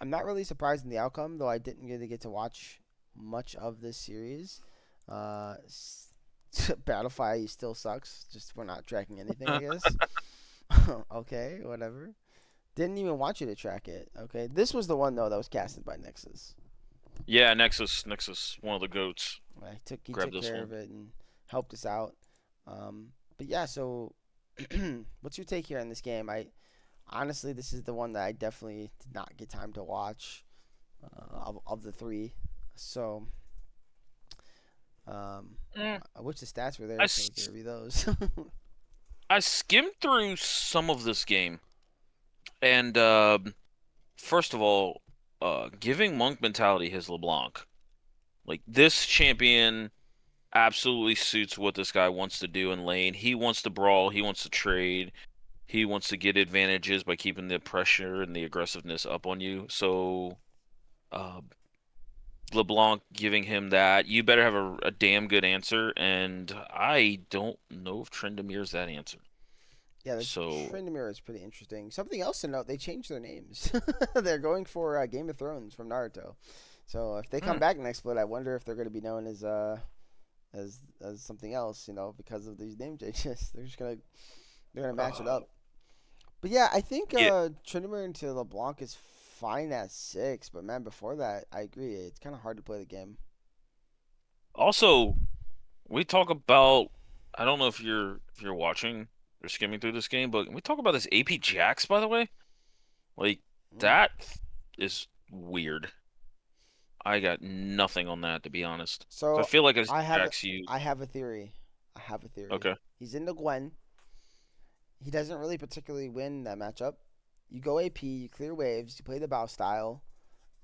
I'm not really surprised in the outcome, though I didn't really get to watch much of this series. Uh, Battlefy still sucks. Just we're not tracking anything, I guess. Okay, whatever. Didn't even want you to track it. Okay, this was the one though that was casted by Nexus. Yeah, Nexus, one of the goats. He Grab took this care one. of it and helped us out. But yeah, so what's your take here on this game? I honestly, this is the one that I definitely did not get time to watch of the three. So um, Mm, I wish the stats were I, there so we could s- review those. I skimmed through some of this game, and first of all, giving Monk mentality his LeBlanc. Like this champion absolutely suits what this guy wants to do in lane. He wants to brawl, he wants to trade, he wants to get advantages by keeping the pressure and the aggressiveness up on you. So, uh, LeBlanc giving him that, you better have a damn good answer, and I don't know if Trendemir's that answer. Yeah, the So, Tryndamere is pretty interesting. Something else to note: they changed their names. They're going for Game of Thrones from Naruto. So if they come hmm, back next split, I wonder if they're going to be known as something else. Because of these name changes. They're gonna match it uh, up. But yeah, I think yeah. Tryndamere into LeBlanc is fine at 6. But man, before that, I agree. It's kind of hard to play the game. Also, we talk about. I don't know if you're watching. They're skimming through this game, but can we talk about this AP Jax, by the way? Like, Mm. that is weird. I got nothing on that, to be honest. So I So feel like as I have a, Jax, you I have a theory. I have a theory. okay? He's into Gwen. He doesn't really particularly win that matchup. You go AP, you clear waves, you play the bow style,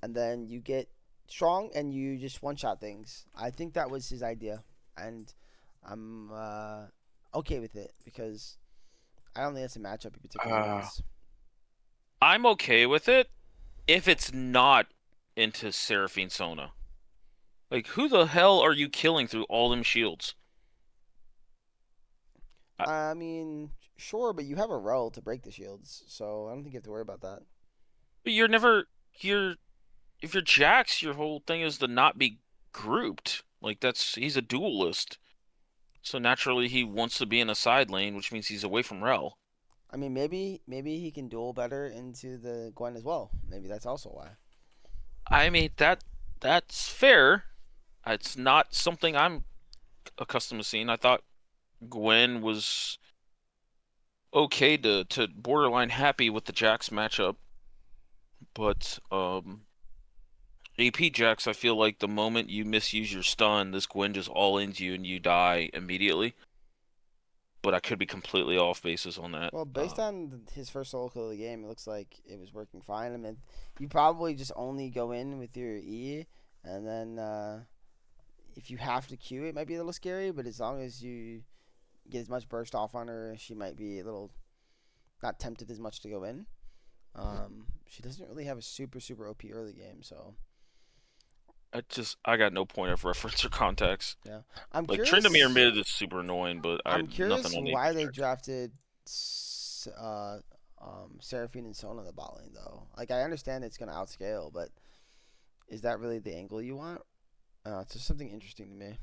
and then you get strong and you just one shot things. I think that was his idea, and I'm okay with it because I don't think that's a matchup he particularly Uh, wins. I'm okay with it if it's not into Seraphine Sona. Like, who the hell are you killing through all them shields? I, I mean, sure, but you have a row to break the shields, so I don't think you have to worry about that. but you're never you're if you're Jax, your whole thing is to not be grouped. Like he's a duelist, so naturally he wants to be in a side lane, which means he's away from Rel. I mean, maybe he can duel better into the Gwen as well. Maybe that's also why. I mean that's fair. It's not something I'm accustomed to seeing. I thought Gwen was okay to borderline happy with the Jax matchup, but AP Jax, I feel like the moment you misuse your stun, this Gwen just all ends you and you die immediately. But I could be completely off basis on that. Well, based on his first solo kill of the game, it looks like it was working fine. I mean, you probably just only go in with your E, and then if you have to Q, it might be a little scary. But as long as you get as much burst off on her, she might be a little not tempted as much to go in. She doesn't really have a super OP early game, so I got no point of reference or context. yeah. I'm Like Tryndamere curious. mid is super annoying, but I I'm nothing curious on the why AP they Jax. drafted Seraphine and Sona in the bot lane though. Like I understand it's gonna outscale, but is that really the angle you want? It's just something interesting to me.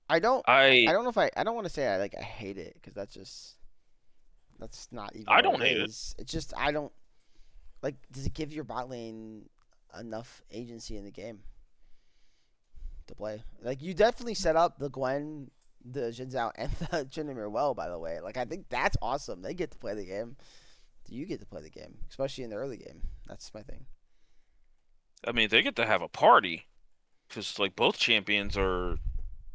I don't. I I don't know if I don't want to say I hate it because that's not even I what it don't hate it. is. It's just I don't like. Does it give your bot lane enough agency in the game to play? Like you definitely set up the Gwen, the Jin Zhao, and the Tryndamere well. By the way, like I think that's awesome. They get to play the game. You get to play the game, especially in the early game. That's my thing. I mean, they get to have a party because like both champions are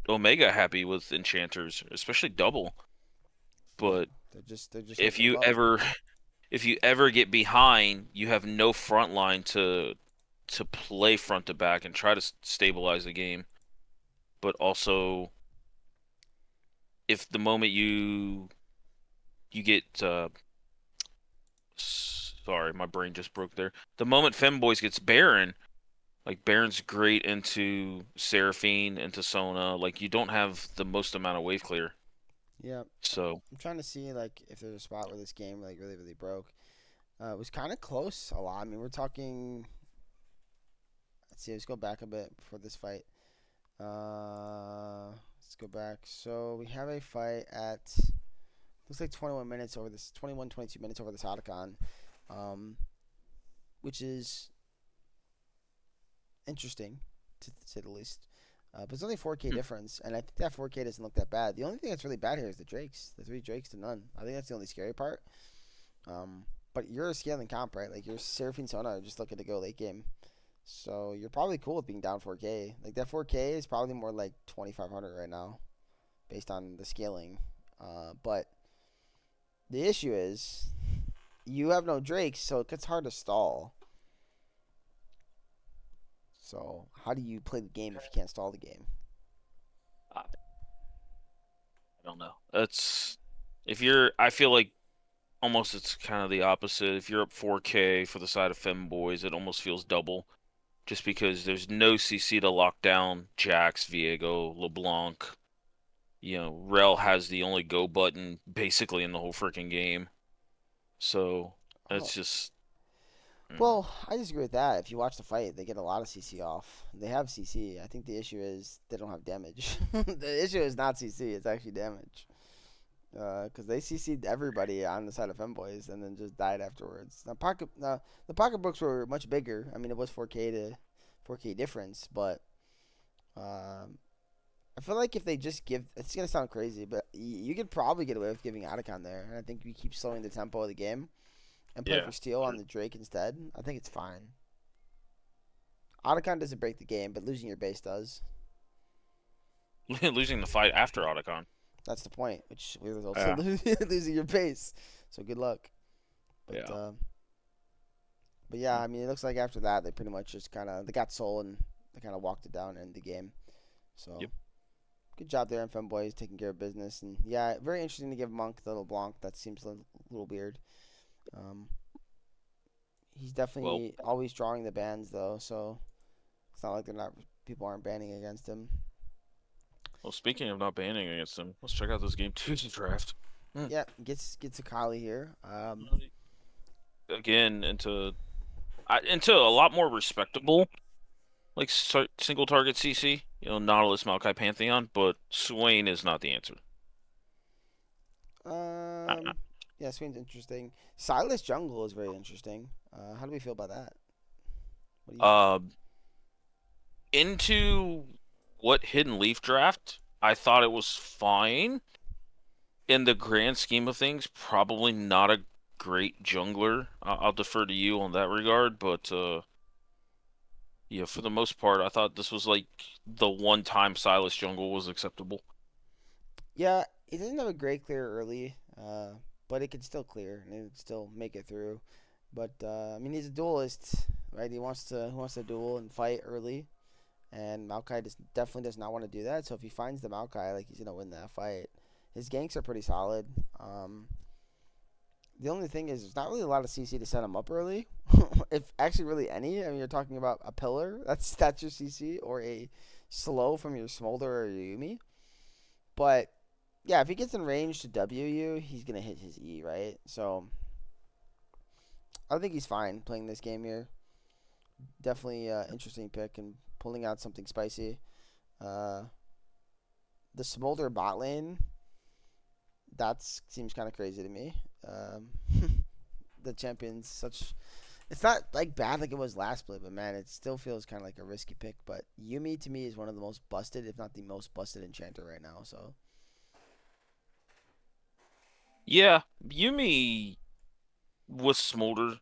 Omega happy with enchanters, especially double. Yeah, But they're just if looking you above. ever if you ever get behind, you have no front line to play front to back and try to stabilize the game. But also, if the moment you get sorry, my brain just broke there. The moment Femboys gets Baron, like Baron's great into Seraphine, into Sona. Like you don't have the most amount of wave clear. Yeah, So I'm trying to see like if there's a spot where this game like really broke. It was kind of close a lot. I mean, we're talking. Let's see. Let's go back a bit before this fight. Let's go back. So we have a fight at looks like 21 minutes over this 22 minutes over the Otacon, um, which is interesting to say the least. But it's only 4K hmm, difference, and I think that 4K doesn't look that bad. The only thing that's really bad here is the Drakes, the three Drakes to none. I think that's the only scary part. Um, but you're a scaling comp, right? Like you're Seraphine Sona are just looking to go late game. So you're probably cool with being down 4K. Like that 4K is probably more like 2,500 right now, based on the scaling. But the issue is you have no Drakes, so it gets hard to stall. So how do you play the game if you can't stall the game? I don't know. That's if you're. I feel like almost it's kind of the opposite. If you're up 4K for the side of Femboys, it almost feels double, just because there's no CC to lock down Jax, Viego, LeBlanc. You know, Rel has the only go button basically in the whole freaking game. So Oh, it's just mm, well, I disagree with that. If you watch the fight, they get a lot of CC off. They have CC. I think the issue is they don't have damage. The issue is not CC; it's actually damage. Because they CC'd everybody on the side of Femboys and then just died afterwards. The pocketbooks were much bigger. I mean, it was 4K to 4K difference, but um, I feel like if they just give, it's gonna sound crazy, but you could probably get away with giving Otacon there, and I think we keep slowing the tempo of the game and play Yeah. for steal on the Drake instead. I think it's fine. Otacon doesn't break the game, but losing your base does. Losing the fight after Otacon. That's the point, which was also Yeah. losing your base. So good luck. But Yeah. but yeah, I mean, it looks like after that they pretty much just kind of they got soul and they kind of walked it down in the game. So Yep. good job there on Femboys taking care of business. And yeah, very interesting to give Monk the LeBlanc. That seems a little weird. Um, he's Well, definitely always drawing the bans though, so it's not like they're not people aren't banning against him. speaking of not banning against him, let's check out this game 2's draft. Hmm. Yeah, gets a Kali here. Again, into a lot more respectable, like single target CC. Nautilus, Maokai, Pantheon, but Swain is not the answer. Uh, Yeah, Swain's interesting. Silas Jungle is very interesting. How do we feel about that? What do you think? uh, into what Hidden Leaf draft, I thought it was fine. In the grand scheme of things, probably not a great jungler. I'll defer to you on that regard, but yeah, for the most part, I thought this was like the one time Silas jungle was acceptable. Yeah, it doesn't have a great clear early, but it can still clear and it can still make it through. But I mean, he's a duelist, right? He wants to duel and fight early, and Maokai definitely does not want to do that. So if he finds the Maokai, like he's gonna win that fight. His ganks are pretty solid. The only thing is, there's not really a lot of CC to set him up early. If actually really any. I mean, you're talking about a pillar. That's your CC or a slow from your Smolder or your Yumi. But yeah, if he gets in range to W you, he's gonna hit his E, right? So I think he's fine playing this game here. Definitely interesting pick and pulling out something spicy. Uh, the Smolder bot lane, that seems kind of crazy to me. The champion's such. It's not like bad like it was last split, but man, it still feels kind of like a risky pick. But Yumi to me is one of the most busted, if not the most busted enchanter right now. So Yeah, Yumi was Smolder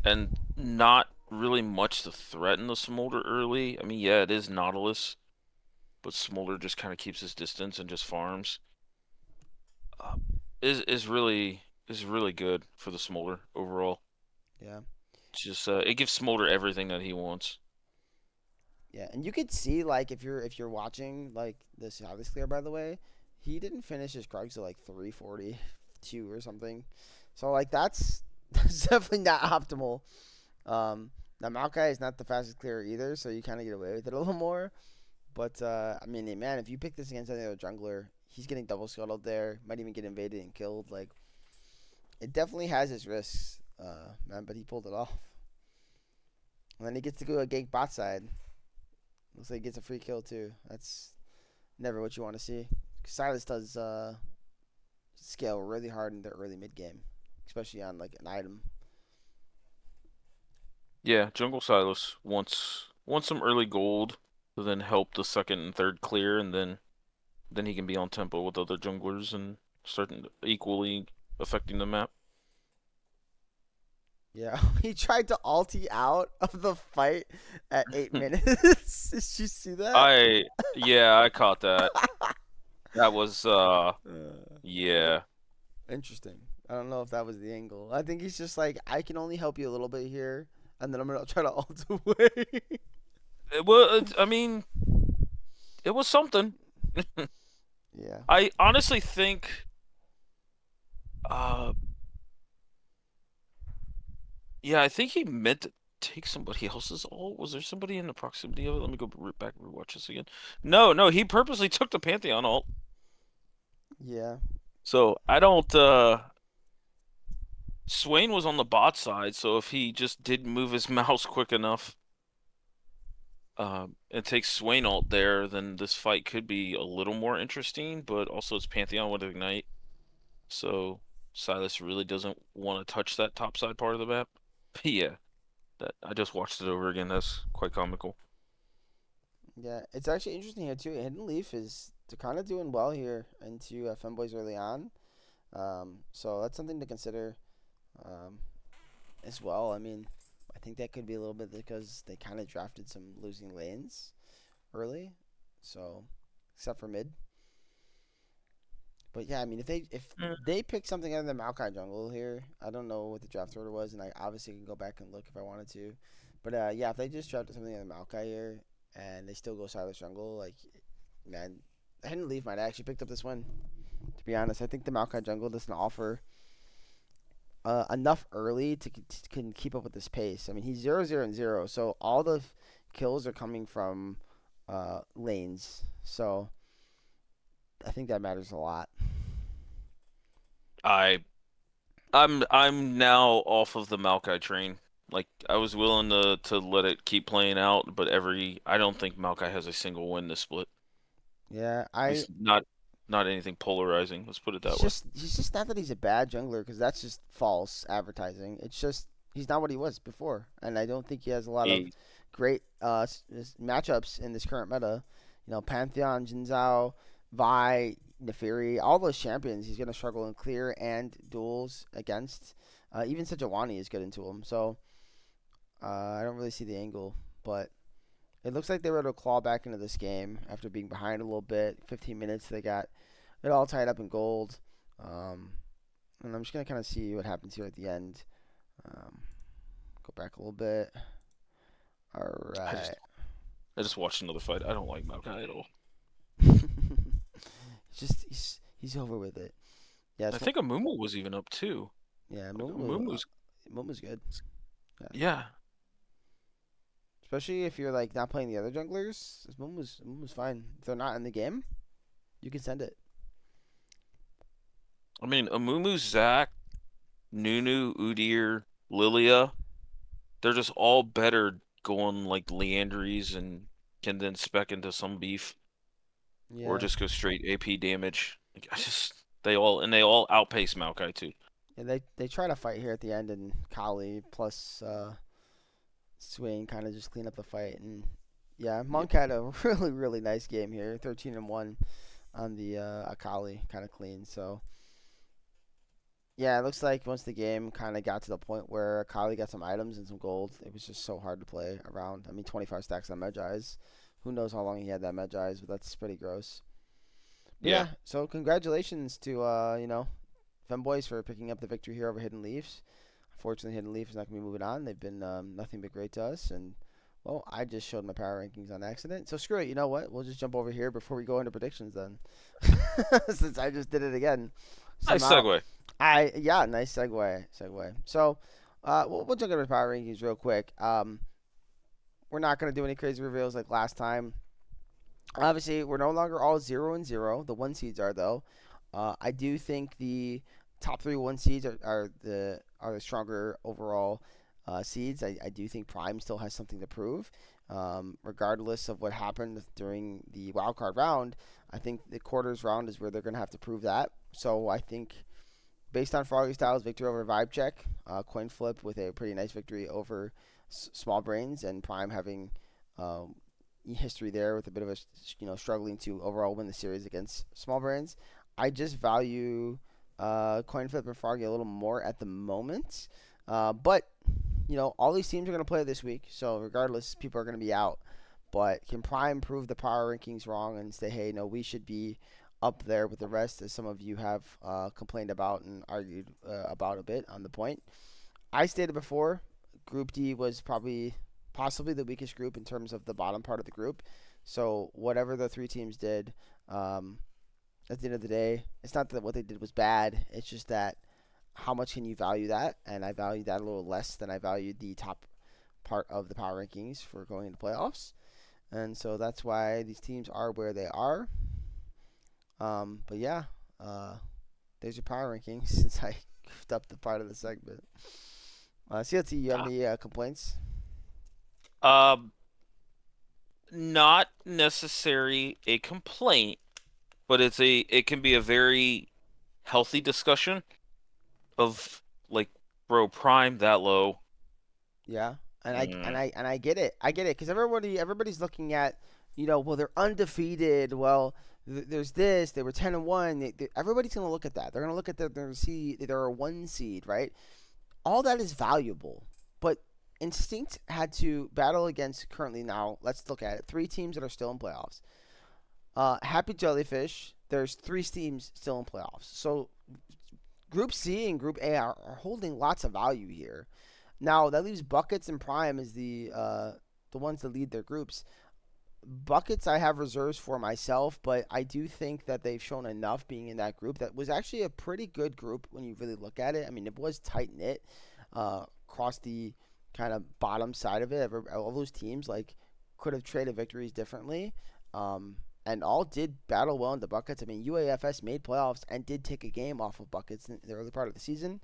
and not really much to threaten the Smolder early. I mean, yeah, it is Nautilus, but Smolder just kind of keeps his distance and just farms. Uh, is really good for the Smolder overall. yeah. Just it gives Smolder everything that he wants. Yeah, and you could see like if you're watching like this how this clear by the way, he didn't finish his Krugs at like 342 or something. So like that's that's definitely not optimal. Now Maokai is not the fastest clearer either, so you kind of get away with it a little more. But I mean, man, if you pick this against any other jungler, he's getting double scuttled there. Might even get invaded and killed. Like it definitely has its risks, man. But he pulled it off, and then he gets to go a gank bot side. Looks like he gets a free kill too. That's never what you want to see. Silas does scale really hard in the early mid game, especially on like an item. Yeah, Jungle Silas wants some early gold to then help the second and third clear, and then he can be on tempo with other junglers and start equally affecting the map. Yeah, he tried to ulti out of the fight at 8 minutes. Did you see that? Yeah, I caught that. That was yeah. Interesting. I don't know if that was the angle. I think he's just like, I can only help you a little bit here, and then I'm gonna try to ult away. It was I mean, it was something. Yeah. I honestly think uh yeah, I think he meant to take somebody else's ult. Was there somebody in the proximity of it? Let me go back and rewatch this again. No, he purposely took the Pantheon ult. Yeah. So I don't Swain was on the bot side, so if he just didn't move his mouse quick enough and take Swain ult there, then this fight could be a little more interesting, but also it's Pantheon with Ignite. So Silas really doesn't want to touch that top side part of the map. But yeah, that I just watched it over again. That's quite comical. Yeah, it's actually interesting here too. Hidden Leaf is they're kind of doing well here into Femboys early on. So that's something to consider um, as well. I mean, I think that could be a little bit because they kind of drafted some losing lanes early. So, except for mid. But yeah, I mean, if they pick something other than Maokai Jungle here, I don't know what the draft order was, and I obviously can go back and look if I wanted to. But yeah, if they just drafted something other than Maokai here, and they still go Silas Jungle, like man, I didn't leave might actually picked up this one. To be honest, I think the Maokai Jungle doesn't offer enough early to can keep up with this pace. I mean, he's 0, 0, and 0, so all the kills are coming from lanes. So I think that matters a lot. I I'm now off of the Maokai train. Like I was willing to let it keep playing out, but I don't think Maokai has a single win this split. Yeah, At I least not anything polarizing. Let's put it he's that way. just not that he's a bad jungler because that's just false advertising. It's just he's not what he was before, and I don't think he has a lot of He, great matchups in this current meta. You know, Pantheon, Jinzhou, Vi, Neferi, all those champions he's gonna struggle in clear and duels against. Even Sejuani is good into him, so I don't really see the angle, but. It looks like they were able to claw back into this game after being behind a little bit. 15 minutes, they got it all tied up in gold. Um, and I'm just gonna kind of see what happens here at the end. Um, go back a little bit. All I right. just I just watched another fight. I don't like Maokai at all. He's over with it. Yeah, I so think Amumu was even up too. yeah, Like Momo Amumu's Momo's good. Yeah, yeah. especially if you're like not playing the other junglers. Momo's fine. If they're not in the game, you can send it. I mean Amumu, Zac, Nunu, Udyr, Lilia, they're just all better going like Leandries and can then spec into some beef or Yeah, just go straight AP damage. Like, they all outpace Maokai too. yeah. They try to fight here at the end, and Kali plus Swain kind of just clean up the fight. And yeah, Yep. Monk had a really nice game here, 13-1 on the Akali, kind of clean. So yeah, it looks like once the game kind of got to the point where Akali got some items and some gold, it was just so hard to play around. I mean, 25 stacks on Medjai's. Who knows how long he had that Medjai's, but that's pretty gross. But Yeah. yeah, so congratulations to Femboys for picking up the victory here over Hidden Leafs. Unfortunately, Hidden Leaf is not going to be moving on. They've been nothing but great to us, and well, I just showed my power rankings on accident. So screw it. You know what? We'll just jump over here before we go into predictions then, since I just did it again Nice somehow. segue. Yeah, nice segue. So, we'll jump into power rankings real quick. We're not going to do any crazy reveals like last time. Obviously, we're no longer all 0-0. The one seeds are though. I do think the top three one seeds are the stronger overall seeds. I do think Prime still has something to prove, regardless of what happened during the wild card round. I think the quarters round is where they're going to have to prove that. So I think based on Froggy Styles' victory over Vibe Check, coin flip with a pretty nice victory over Small Brains, and Prime having um, history there with a bit of a struggling to overall win the series against Small Brains. I just value coin flip and Froggy a little more at the moment, but all these teams are going to play this week, so regardless, people are going to be out. But can Prime prove the power rankings wrong and say, hey, no, we should be up there with the rest, as some of you have complained about and argued about a bit on the point. I stated before, Group D was possibly the weakest group in terms of the bottom part of the group. So whatever the three teams did, um, at the end of the day, it's not that what they did was bad. It's just that how much can you value that? And I value that a little less than I valued the top part of the power rankings for going into playoffs. And so that's why these teams are where they are. But yeah, uh, there's your power rankings since I goofed up the part of the segment. CLT, you have any complaints? Um, Not necessary a complaint, but it can be a very healthy discussion of like, bro, Prime that low. Yeah. And Mm. I get it. I get it because everybody's looking at, well, they're undefeated. Well, there's this. They were 10-1. Everybody's gonna look at that. They're gonna look at their seed. They're a 1 seed, right? All that is valuable, but Instinct had to battle against currently now. Let's look at it. Three teams that are still in playoffs. Happy Jellyfish. There's three teams still in playoffs. So Group C and Group A are holding lots of value here. Now that leaves Buckets and Prime as the ones that lead their groups. Buckets I have reserves for myself, but I do think that they've shown enough being in that group. That was actually a pretty good group when you really look at it. I mean, it was tight knit across the kind of bottom side of it. All those teams like could have traded victories differently, and all did battle well in the Buckets. I mean, UAFS made playoffs and did take a game off of Buckets in the early part of the season.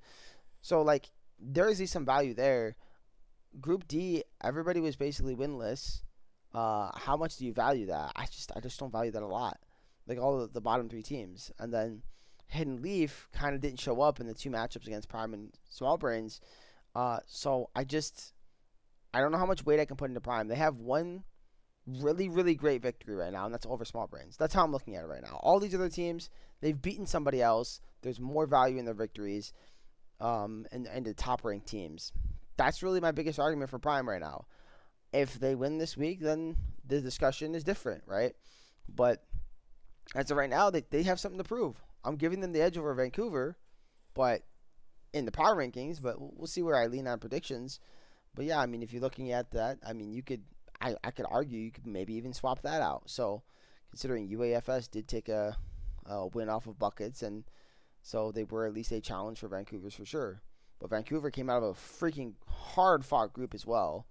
So like there is some value there. Group D, everybody was basically winless. How much do you value that? I just don't value that a lot. Like all the bottom three teams, and then Hidden Leaf kind of didn't show up in the two matchups against Prime and Small Brains. So I don't know how much weight I can put into Prime. They have one really great victory right now, and that's over Small Brains. That's how I'm looking at it right now. All these other teams, they've beaten somebody else. There's more value in their victories, and the top ranked teams. That's really my biggest argument for Prime right now. If they win this week, then the discussion is different, right? But as of right now, they have something to prove. I'm giving them the edge over Vancouver, but in the power rankings, but we'll see where I lean on predictions. But yeah, I mean, if you're looking at that, I mean, I could argue you could maybe even swap that out. So considering UAFS did take a win off of Buckets, and so they were at least a challenge for Vancouver's for sure. But Vancouver came out of a freaking hard fought group as well.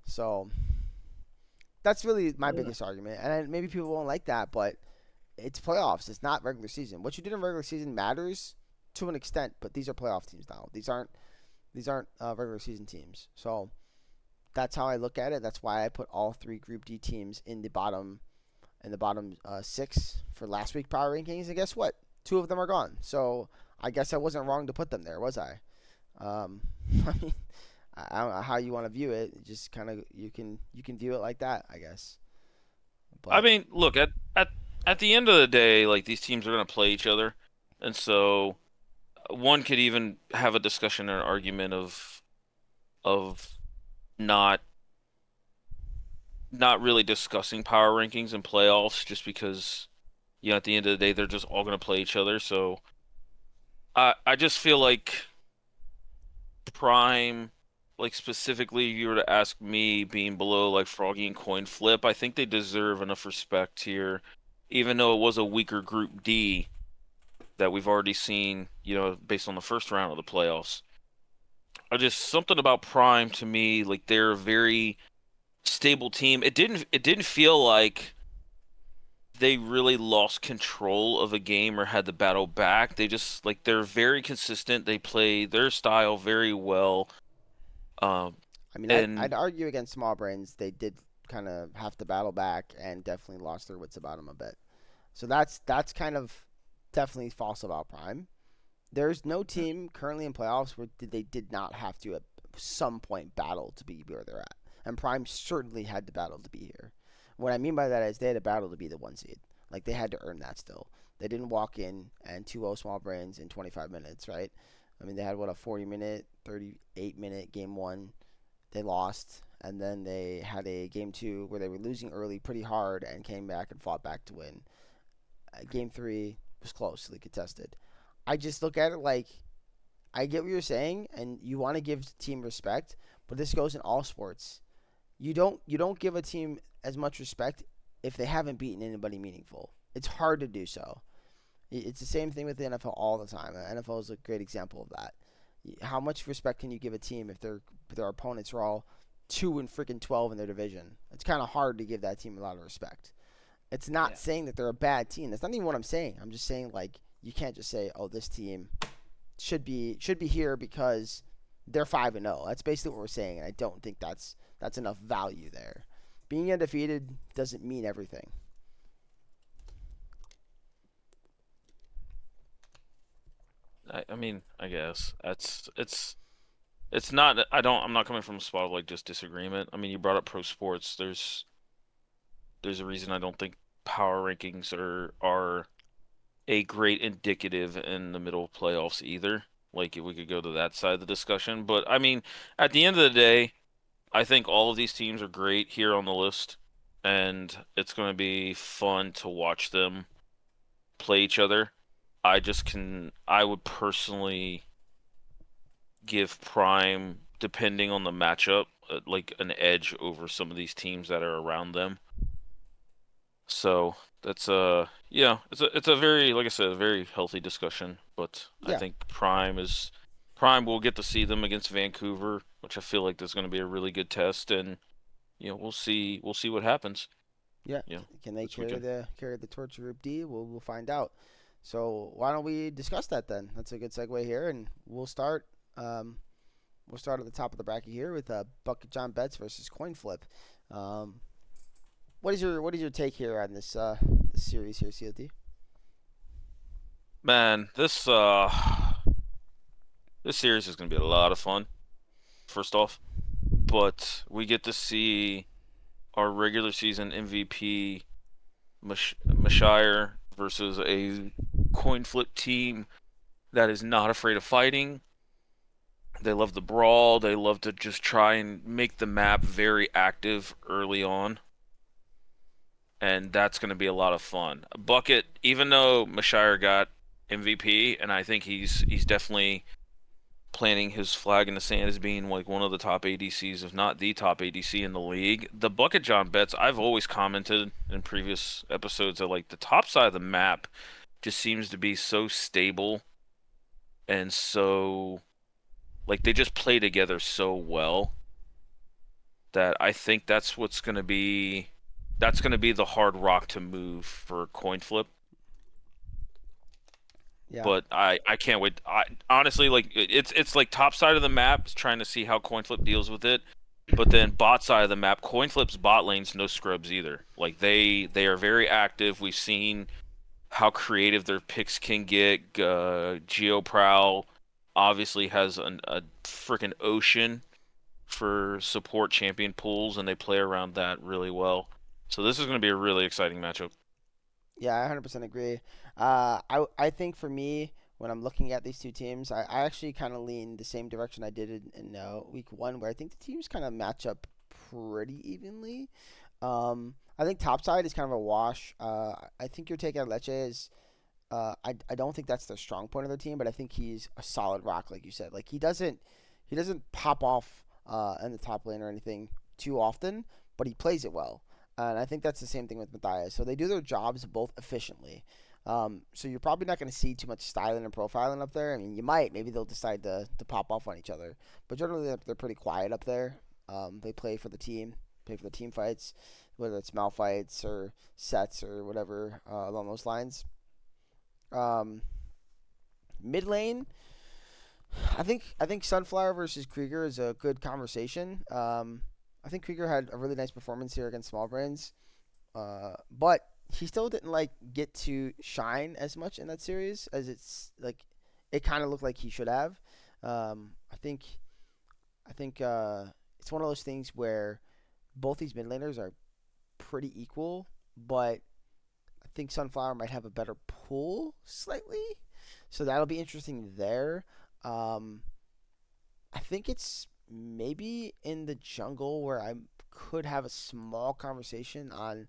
So that's really my Yeah. biggest argument. And maybe people won't like that, but it's playoffs. It's not regular season. What you did in regular season matters to an extent, but these are playoff teams now. These aren't regular season teams. So that's how I look at it. That's why I put all three Group D teams in the bottom six for last week power rankings. And guess what? Two of them are gone. So I guess I wasn't wrong to put them there, was I? Um, I mean, I don't know how you want to view it. Just kind of you can view it like that, I guess. I But mean, look at the end of the day, like these teams are going to play each other, and so one could even have a discussion or an argument of not not really discussing power rankings and playoffs just because at the end of the day they're just all going to play each other. So I just feel like Prime, like specifically, if you were to ask me, being below like Froggy and Coin Flip, I think they deserve enough respect here, even though it was a weaker Group D that we've already seen, based on the first round of the playoffs. I just something about Prime to me, like they're a very stable team. It didn't feel like they really lost control of a game or had the battle back. They just like they're very consistent. They play their style very well. Um, I mean, I'd and argue against Small Brains. They did kind of have to battle back and definitely lost their wits about them a bit. So that's kind of definitely false about Prime. There's no team currently in playoffs where they did not have to at some point battle to be where they're at. And Prime certainly had to battle to be here. What I mean by that is they had to battle to be the 1 seed. Like they had to earn that still. They didn't walk in and 2-0 Small Brains in 25 minutes, right? I mean, they had what, a 40-minute, 38-minute game one. They lost, and then they had a game two where they were losing early pretty hard and came back and fought back to win. Game three was closely contested. I just look at it like I get what you're saying, and you want to give the team respect, but this goes in all sports. You don't give a team as much respect if they haven't beaten anybody meaningful. It's hard to do so. It's the same thing with the NFL all the time. The NFL is a great example of that. How much respect can you give a team if their opponents are all 2 and freaking 12 in their division? It's kind of hard to give that team a lot of respect. It's not Yeah. saying that they're a bad team. That's not even what I'm saying. I'm just saying like you can't just say, "Oh, this team should be here because they're 5-0." That's basically what we're saying, and I don't think that's enough value there. Being undefeated doesn't mean everything. I mean, I guess it's it's not. I'm not coming from a spot of like just disagreement. I mean, you brought up pro sports. There's a reason I don't think power rankings are a great indicative in the middle of playoffs either. Like if we could go to that side of the discussion, but I mean, at the end of the day, I think all of these teams are great here on the list, and it's going to be fun to watch them play each other. I would personally give Prime, depending on the matchup, like an edge over some of these teams that are around them. So that's yeah, it's a very, like I said, a very healthy discussion. But I Yeah, think Prime. We'll get to see them against Vancouver, which I feel like there's going to be a really good test, and we'll see what happens. yeah. You know, Can they this weekend. carry the torch of Group D? We'll find out. So why don't we discuss that then? That's a good segue here, and we'll start. Um, we'll start at the top of the bracket here with Bucket John Betts versus Coin Flip. Um, what is your take here on this series here, CLT? Man, this series is going to be a lot of fun. First off, but we get to see our regular season MVP Mashire versus a coin flip team that is not afraid of fighting. They love the brawl. They love to just try and make the map very active early on. And that's going to be a lot of fun. Bucket, even though Mashire got MVP, and I think he's definitely planting his flag in the sand as being like one of the top ADCs, if not the top ADC in the league. The Bucket John Betts, I've always commented in previous episodes that like the top side of the map just seems to be so stable and so like they just play together so well that I think that's going to be the hard rock to move for coin flip. Yeah, But I can't wait. I honestly like it's like top side of the map is trying to see how coin flip deals with it. But then bot side of the map, coin flip's bot lane's no scrubs either. Like they are very active. We've seen how creative their picks can get. GeoProwl obviously has a freaking ocean for support champion pools, and they play around that really well. So this is going to be a really exciting matchup. yeah, I 100% agree. I think for me, when I'm looking at these two teams, I actually kind of lean the same direction I did in week one, where I think the teams kind of match up pretty evenly. I think topside is kind of a wash. I think your take on Leche is. I don't think that's the strong point of the team, but I think he's a solid rock, like you said. Like he doesn't pop off in the top lane or anything too often, but he plays it well. And I think that's the same thing with Matthias. So they do their jobs both efficiently. So you're probably not going to see too much styling and profiling up there. I mean, you might. Maybe they'll decide to pop off on each other. But generally, they're pretty quiet up there. They play for the team fights, whether it's Malfights or sets or whatever along those lines. Um, Mid lane, I think Sunflower versus Krieger is a good conversation. I think Krieger had a really nice performance here against Small Brains, but he still didn't like get to shine as much in that series as it's like it kind of looked like he should have. I think it's one of those things where both these mid laners are pretty equal, but I think Sunflower might have a better pull slightly, so that'll be interesting there. Um, I think it's maybe in the jungle where I could have a small conversation on.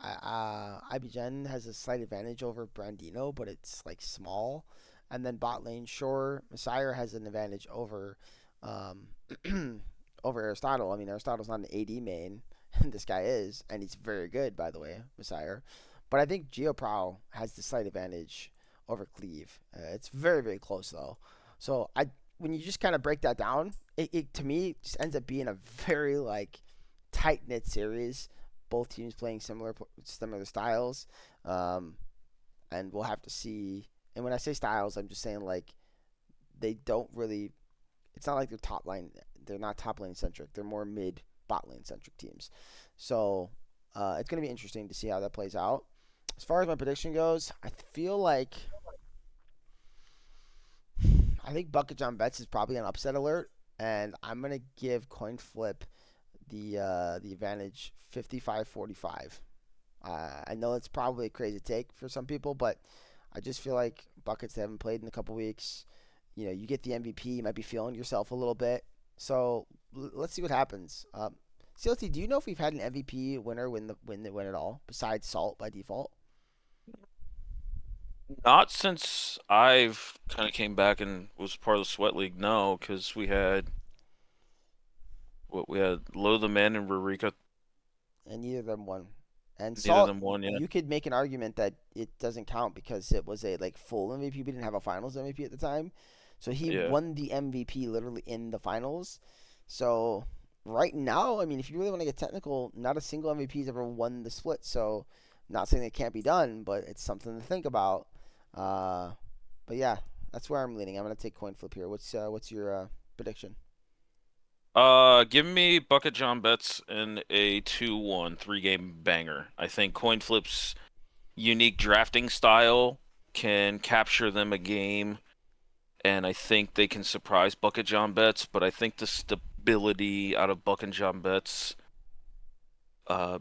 IBGen has a slight advantage over Brandino, but it's like small. And then bot lane, sure, Messiah has an advantage over um, over Aristotle. I mean, Aristotle's not an AD main, and this guy is, and he's very good, by the way, Messiah. But I think GeoProw has the slight advantage over Cleave. It's very, very close, though. So when you just kind of break that down, it to me just ends up being a very like tight knit series. Both teams playing similar styles, um, and we'll have to see. And when I say styles, I'm just saying like they don't really. It's not like they're top line. They're not top lane centric. They're more mid bot lane centric teams. So it's gonna be interesting to see how that plays out. As far as my prediction goes, I feel like I think Bucket John Betts is probably an upset alert. and I'm gonna give coin flip the advantage 55-45. I know it's probably a crazy take for some people, but I just feel like Buckets haven't played in a couple weeks. You know, you get the MVP, you might be feeling yourself a little bit. So let's see what happens. CLT, do you know if we've had an MVP winner win at all besides Salt by default? Not since I've kind of came back and was part of the Sweat League. No, because we had Low the Man and Rurika. And neither of them won. And Neither of Salt, them won yet. you could make an argument that it doesn't count because it was a like full MVP. We didn't have a Finals MVP at the time, so he Yeah. won the MVP literally in the finals. So right now, I mean, if you really want to get technical, not a single MVP has ever won the split. So not saying it can't be done, but it's something to think about. Uh, but yeah, that's where I'm leaning. I'm gonna take coin flip here. What's your prediction? Give me Bucket John Betts in a 2-1 3-game banger. I think Coin Flip's unique drafting style can capture them a game, and I think they can surprise Bucket John Betts, but I think the stability out of Bucket John Betts uh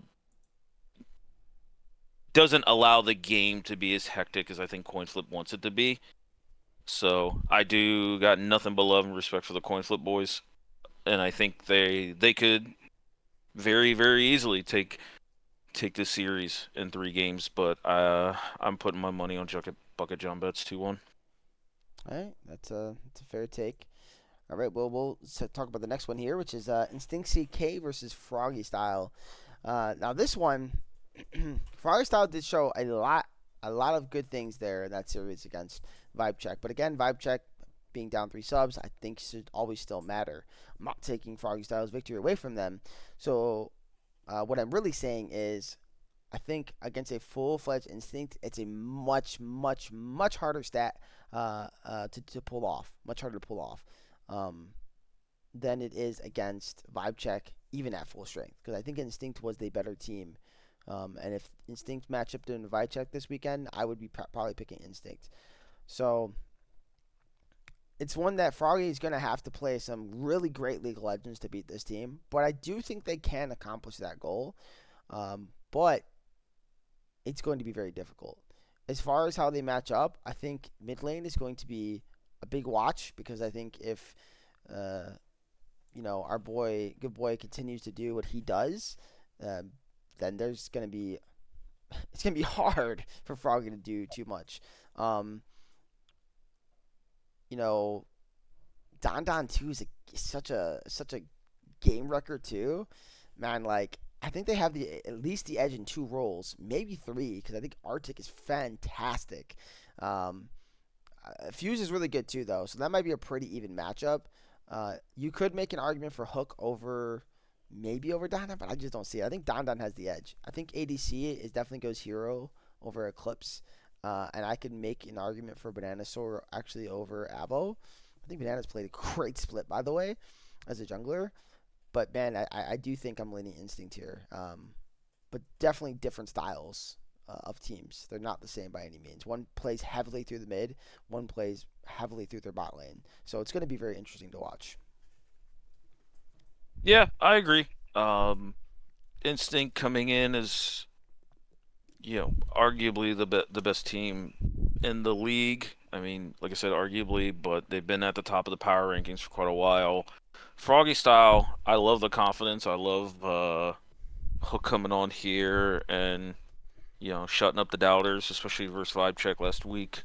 doesn't allow the game to be as hectic as I think Coin Flip wants it to be. So I do got nothing but love and respect for the Coin Flip boys, and I think they could very very easily take this series in 3 games. But I'm putting my money on Bucket John Betts 2-1. All right, that's a fair take. All right, well, talk about the next one here, which is Instinct CK versus Froggy Style. Now this one, Froggy Style did show a lot of good things there in that series against Vibe Check. But again, Vibe Check being down 3 subs, I think should always still matter. I'm not taking Froggy Style's victory away from them. So what I'm really saying is, I think against a full-fledged Instinct, it's a much harder stat to pull off. Much harder to pull off. Um, than it is against Vibe Check, even at full strength. Because I think Instinct was the better team. And if Instinct matched up to Vibe Check this weekend, I would be probably picking Instinct. So it's one that Froggy is going to have to play some really great League of Legends to beat this team. But I do think they can accomplish that goal. But it's going to be very difficult. As far as how they match up, I think mid lane is going to be a big watch because I think if uh, our good boy, continues to do what he does, uh, then there's gonna be it's gonna be hard for Froggy to do too much. Um, you know, Don Don too is such a game record too, man. Like I think they have the at least the edge in 2 roles, maybe 3, because I think Arctic is fantastic. Um, Fuse is really good too, though, so that might be a pretty even matchup. You could make an argument for Hook over maybe over Don Don, but I just don't see it. I think Don Don has the edge. I think ADC is definitely goes hero over Eclipse, and I could make an argument for Banana Sword actually over Avo. I think Banana's played a great split, by the way, as a jungler. But man, I do think I'm leaning Instinct here. But definitely different styles of teams. They're not the same by any means. One plays heavily through the mid, one plays heavily through their bot lane. So it's going to be very interesting to watch. Yeah, I agree. Um, Instinct coming in as arguably the best team in the league. I mean, like I said, arguably, but they've been at the top of the power rankings for quite a while. Froggy Style, I love the confidence. I love Hook coming on here and shutting up the doubters, especially versus Vibe Check last week.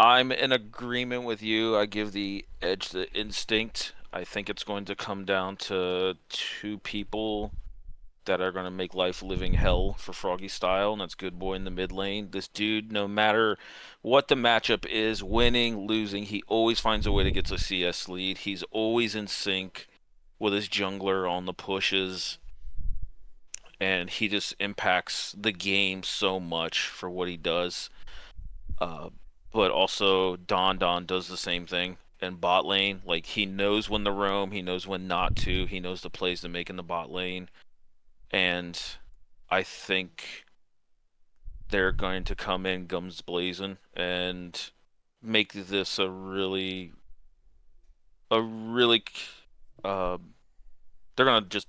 I'm in agreement with you. I give the edge to Instinct. I think it's going to come down to 2 people that are going to make life living hell for Froggy Style, and that's Good Boy in the mid lane. This dude, no matter what the matchup is, winning, losing, he always finds a way to get to CS lead. He's always in sync with his jungler on the pushes, and he just impacts the game so much for what he does. Uh, but also, Don Don does the same thing in bot lane. Like, he knows when to roam, he knows when not to, he knows the plays to make in the bot lane. And I think they're going to come in guns blazing and make this a really a really they're gonna just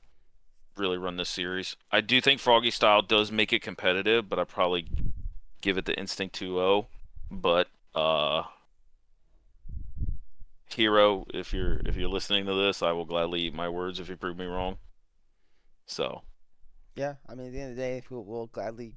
really run this series. I do think Froggy style does make it competitive, but I probably give it the Instinct 2-0. But Hero, if you're listening to this, I will gladly eat my words if you prove me wrong. So Yeah, I mean, at the end of the day, we'll gladly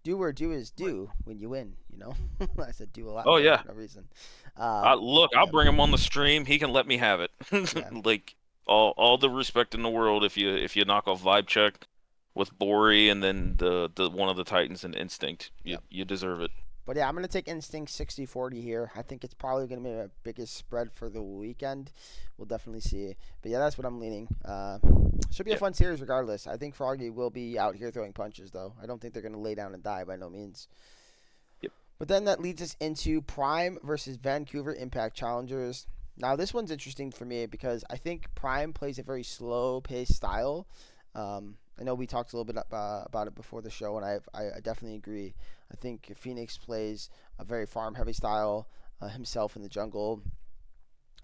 do where due is due when you win. You know, I said do a lot oh there yeah, for no reason. Um, look, I'll yeah, bring him on the stream. He can let me have it. yeah. Like all the respect in the world if you knock off Vibe Check with Bori and then the one of the Titans and Instinct, you Yep. you deserve it. But yeah, I'm going to take Instinct 60-40 here. I think it's probably going to be the biggest spread for the weekend. We'll definitely see. But yeah, that's what I'm leaning. Should be a Yeah. fun series regardless. I think Froggy will be out here throwing punches, though. I don't think they're going to lay down and die by no means. Yep. But then that leads us into Prime versus Vancouver Impact Challengers. Now, this one's interesting for me because I think Prime plays a very slow paced style. I know we talked a little bit about it before the show, and I definitely agree. I think Phoenix plays a very farm heavy style himself in the jungle.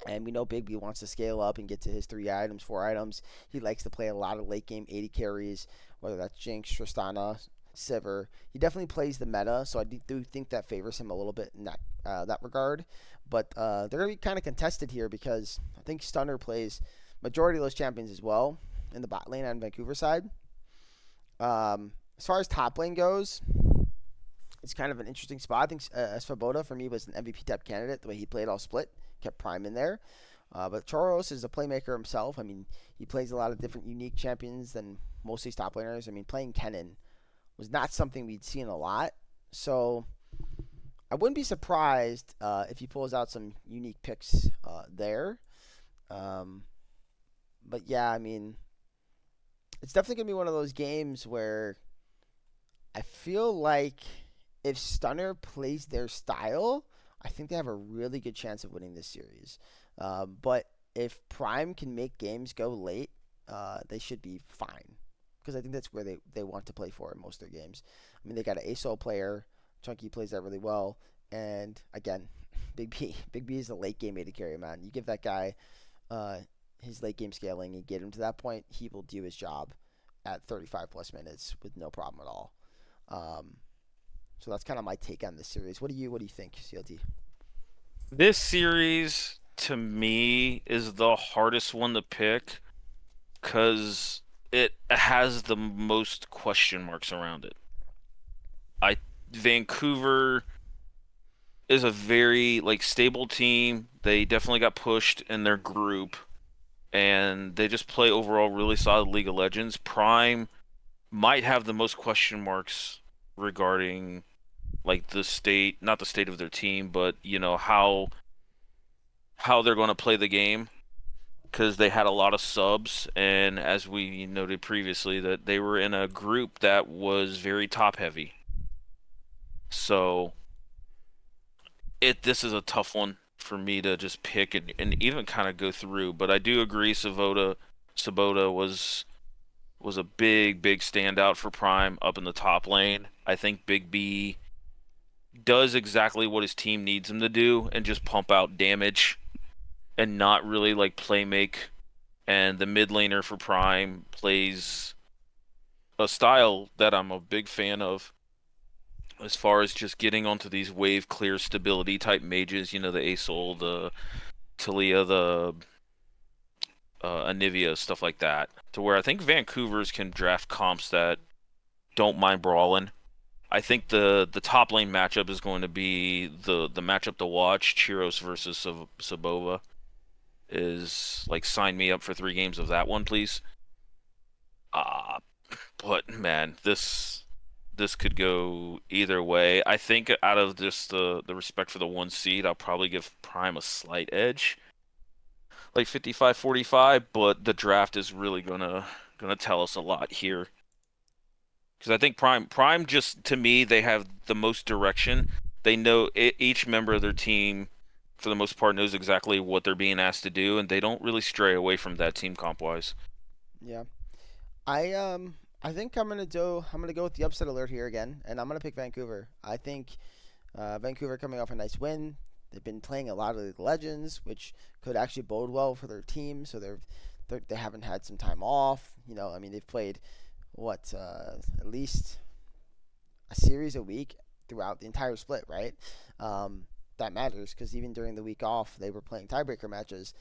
And we know Big B wants to scale up and get to his 3 items, 4 items. He likes to play a lot of late game 80 carries, whether that's Jinx, Tristana, Sivir. He definitely plays the meta, so I do think that favors him a little bit in that regard. But they're going to be kind of contested here because I think Stunner plays majority of those champions as well in the bot lane on Vancouver side. As far as top lane goes, it's kind of an interesting spot. I think Svoboda for me was an MVP type candidate the way he played all split, kept Prime in there. But Choros is a playmaker himself. I mean, he plays a lot of different unique champions than most of these top laners. I mean, playing Kennen was not something we'd seen a lot. So I wouldn't be surprised if he pulls out some unique picks there. Um, but yeah, I mean, it's definitely going to be one of those games where I feel like if Stunner plays their style, I think they have a really good chance of winning this series. But if Prime can make games go late, they should be fine. Because I think that's where they want to play for in most of their games. I mean, they got an ASOL player. Chunky plays that really well. And again, Big B. Big B is a late game AD carry, man. You give that guy uh, his late game scaling and get him to that point, he will do his job at 35 plus minutes with no problem at all. Um, so that's kind of my take on this series. What do you think, CLT? This series to me is the hardest one to pick because it has the most question marks around it. I Vancouver is a very like stable team. They definitely got pushed in their group and they just play overall really solid League of Legends. Prime might have the most question marks regarding like the state, not the state of their team, but how they're going to play the game because they had a lot of subs and as we noted previously that they were in a group that was very top heavy. So this is a tough one for me to just pick and even kind of go through, but I do agree Sabota was a big standout for Prime up in the top lane. I think Big B does exactly what his team needs him to do and just pump out damage and not really like play make. And the mid laner for Prime plays a style that I'm a big fan of as far as just getting onto these wave clear stability type mages, the Asol, the Talia, the Anivia, stuff like that. To where I think Vancouver's can draft comps that don't mind brawling. I think the top lane matchup is going to be the matchup to watch. Chiros versus Sabova is like sign me up for 3 games of that one, please. Uh but man, this could go either way. I think out of just the respect for the 1 seed, I'll probably give Prime a slight edge, like 55-45, but the draft is really gonna tell us a lot here. Because I think Prime just to me they have the most direction. They know each member of their team for the most part knows exactly what they're being asked to do, and they don't really stray away from that team comp wise. Yeah, I think I'm gonna go with the upset alert here again, and I'm gonna pick Vancouver. I think Vancouver coming off a nice win. They've been playing a lot of the legends, which could actually bode well for their team. So they haven't had some time off. I mean, they've played what at least a series a week throughout the entire split, right? That matters because even during the week off, they were playing tiebreaker matches.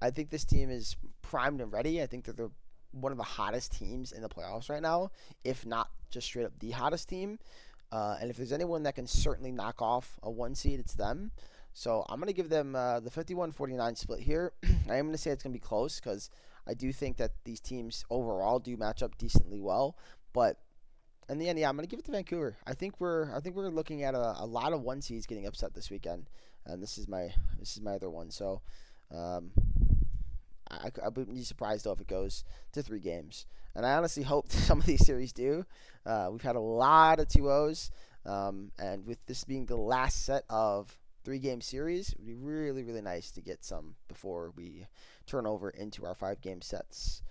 I think this team is primed and ready. I think they're one of the hottest teams in the playoffs right now, if not just straight up the hottest team. And if there's anyone that can certainly knock off a 1 seed, it's them. So I'm going to give them the 51-49 split here. I am going to say it's going to be close because I do think that these teams overall do match up decently well. But in the end, yeah, I'm going to give it to Vancouver. I think we're looking at a lot of 1 seeds getting upset this weekend, and this is my other one. So um, I wouldn't be surprised though if it goes to 3 games. And I honestly hope some of these series do. We've had a lot of 2-0s, and with this being the last set of 3-game series, it would be really, really nice to get some before we turn over into our 5-game sets.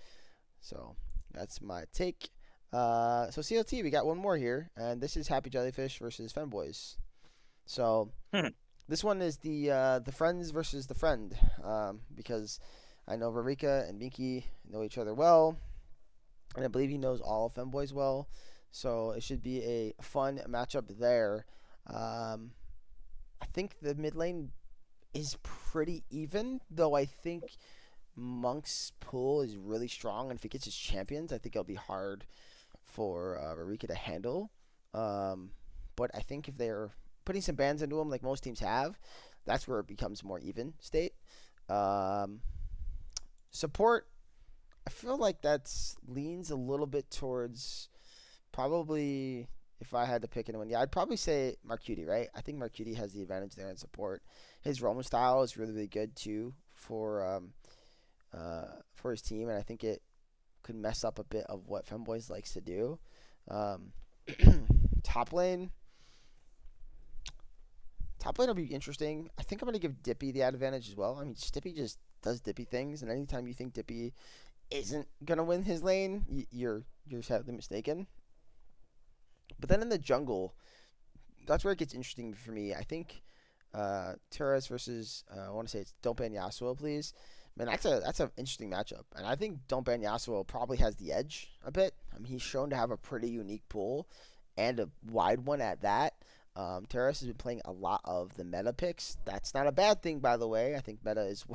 So that's my take. So CLT, we got one more here, and this is Happy Jellyfish versus Femboys. So Hmm. this one is the friends versus the friend, because I know Rarika and Minky know each other well, and I believe he knows all Femboys well. So it should be a fun matchup there. Um, I think the mid lane is pretty even, though I think Monk's pool is really strong, and if he gets his champions, I think it'll be hard for Rarika to handle. Um, but I think if they're putting some bans into him, like most teams have, that's where it becomes more even state. Um, Support, I feel like that's leans a little bit towards probably if I had to pick anyone, yeah, I'd probably say Marcuti, right? I think Marcuti has the advantage there in support. His Roman style is really, really good too for his team, and I think it could mess up a bit of what Femboys likes to do. Um, top lane, top lane will be interesting. I think I'm gonna give Dippy the advantage as well. I mean, Dippy just does Dippy things, and anytime you think Dippy isn't gonna win his lane, you're sadly mistaken. But then in the jungle, that's where it gets interesting for me. I think Teras versus I want to say it's Don't Ban Yasuo, please. Man, that's an interesting matchup, and I think Don't Ban Yasuo probably has the edge a bit. I mean, he's shown to have a pretty unique pool and a wide one at that. Terrace has been playing a lot of the meta picks. That's not a bad thing, by the way. I think meta is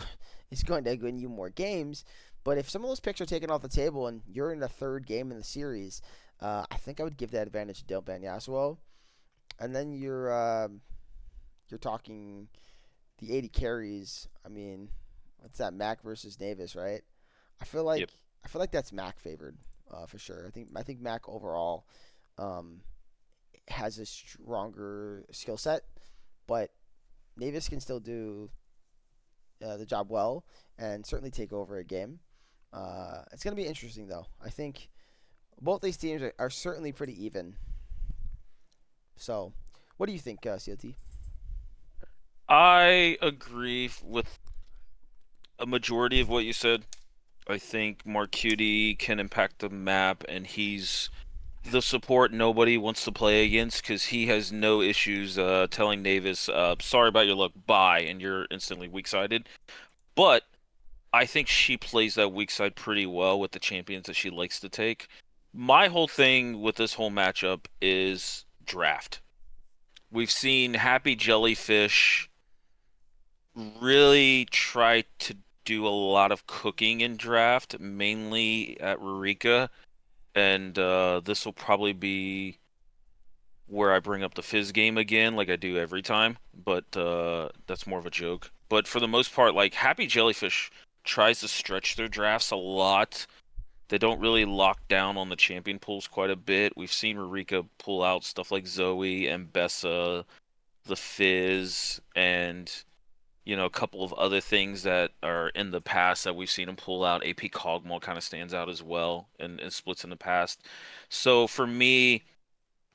is going to win you more games. But if some of those picks are taken off the table and you're in the third game in the series, I think I would give that advantage to Don't Ban Yasuo. And then you're talking the 80 carries. I mean, what's that? Mac versus Navis, right? I feel Yep. like I feel like that's Mac favored for sure. I think Mac overall um, has a stronger skill set, but Navis can still do the job well and certainly take over a game. It's going to be interesting though. I think both these teams are certainly pretty even. So, what do you think, CLT? I agree with a majority of what you said. I think Marcuti can impact the map, and he's the support nobody wants to play against because he has no issues telling Navis, sorry about your luck, bye, and you're instantly weak-sided. But I think she plays that weak side pretty well with the champions that she likes to take. My whole thing with this whole matchup is draft. We've seen Happy Jellyfish really try to do a lot of cooking in draft, mainly at Rurika, and this will probably be where I bring up the Fizz game again, like I do every time, but that's more of a joke. But for the most part, like Happy Jellyfish tries to stretch their drafts a lot. They don't really lock down on the champion pools quite a bit. We've seen Rurika pull out stuff like Zoe and Bessa, the Fizz, and a couple of other things that are in the past that we've seen him pull out. AP Kog'Maw kind of stands out as well in splits in the past. So for me,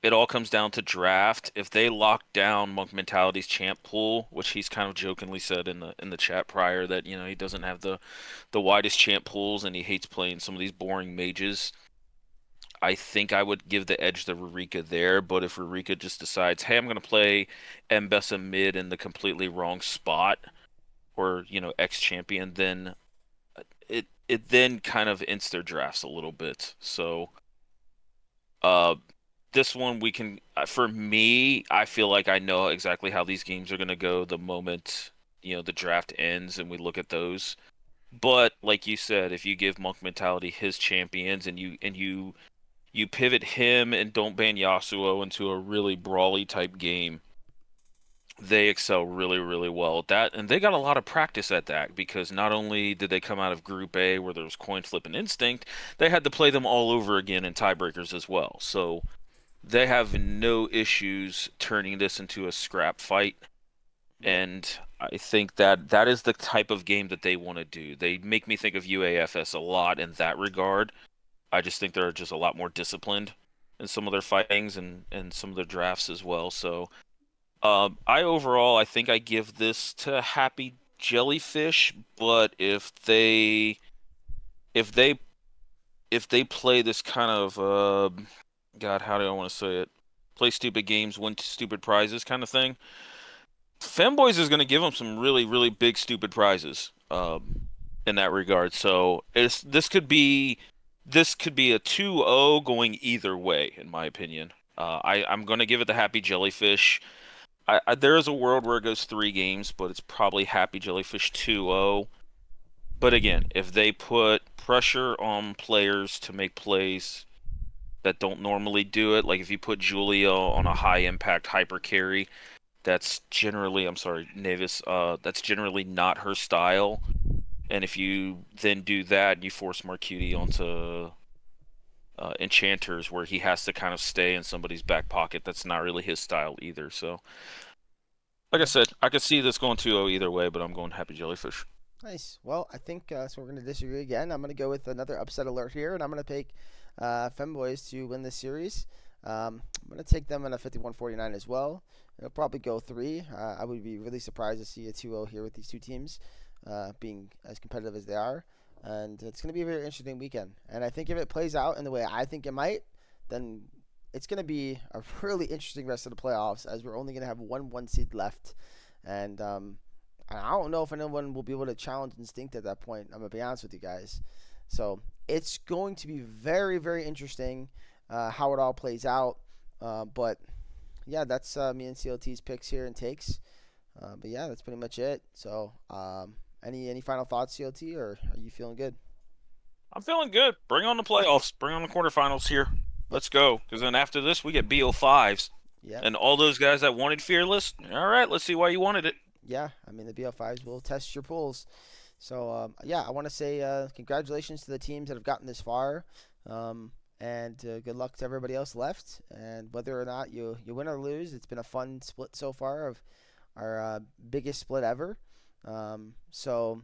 it all comes down to draft. If they lock down Monk Mentality's champ pool, which he's kind of jokingly said in the chat prior that he doesn't have the widest champ pools and he hates playing some of these boring mages. I think I would give the edge to Rurika there, but if Rurika just decides, hey, I'm going to play Mbessa mid in the completely wrong spot, or X champion, then it then kind of ends their drafts a little bit. So uh, this one we can for me, I feel like I know exactly how these games are going to go the moment the draft ends and we look at those. But like you said, if you give Monk Mentality his champions and you pivot him and don't ban Yasuo into a really brawly type game, they excel really, really well at that. And they got a lot of practice at that because not only did they come out of Group A where there was coin flip and instinct, they had to play them all over again in tiebreakers as well. So they have no issues turning this into a scrap fight. Yep. And I think that is the type of game that they want to do. They make me think of UAFS a lot in that regard. I just think they're just a lot more disciplined in some of their fightings and some of their drafts as well. So I think I give this to Happy Jellyfish, but if they if they play this kind of God, how do I want to say it? Play stupid games, win stupid prizes kind of thing. Femboys is going to give them some really, really big stupid prizes in that regard. So this could be a 2-0 going either way, in my opinion. I'm going to give it the Happy Jellyfish. There is a world where it goes 3 games, but it's probably Happy Jellyfish 2-0. But again, if they put pressure on players to make plays that don't normally do it, like if you put Julia on a high impact hyper carry, that's generally, I'm sorry, Navis, that's generally not her style. And if you then do that and you force Marcuti onto Enchanters where he has to kind of stay in somebody's back pocket, that's not really his style either. So, like I Yeah. said, I could see this going 2-0 either way, but I'm going Happy Jellyfish. Nice. Well, I think so. We're going to disagree again. I'm going to go with another upset alert here, and I'm going to pick Femboys to win this series. I'm going to take them in a 51-49 as well. It'll probably go 3. I would be really surprised to see a 2-0 here with these two teams being as competitive as they are. And it's going to be a very interesting weekend. And I think if it plays out in the way I think it might, then it's going to be a really interesting rest of the playoffs as we're only going to have one seed left. And I don't know if anyone will be able to challenge Instinct at that point. I'm gonna be honest with you guys. So it's going to be very, very interesting how it all plays out. But yeah, that's me and CLT's picks here and takes. But yeah, that's pretty much it. So any final thoughts, CLT, or are you feeling good? I'm feeling good. Bring on the playoffs. Bring on the quarterfinals here. Yep. Let's go. Because then after this, we get BO5s. Yep. And all those guys that wanted Fearless, all right, let's see why you wanted it. Yeah. I mean, the BL5s will test your pulls. So yeah, I want to say congratulations to the teams that have gotten this far. And good luck to everybody else left. And whether or not you win or lose, it's been a fun split so far of our biggest split ever. So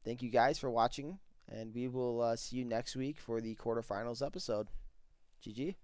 thank you guys for watching, and we will see you next week for the quarterfinals episode. GG.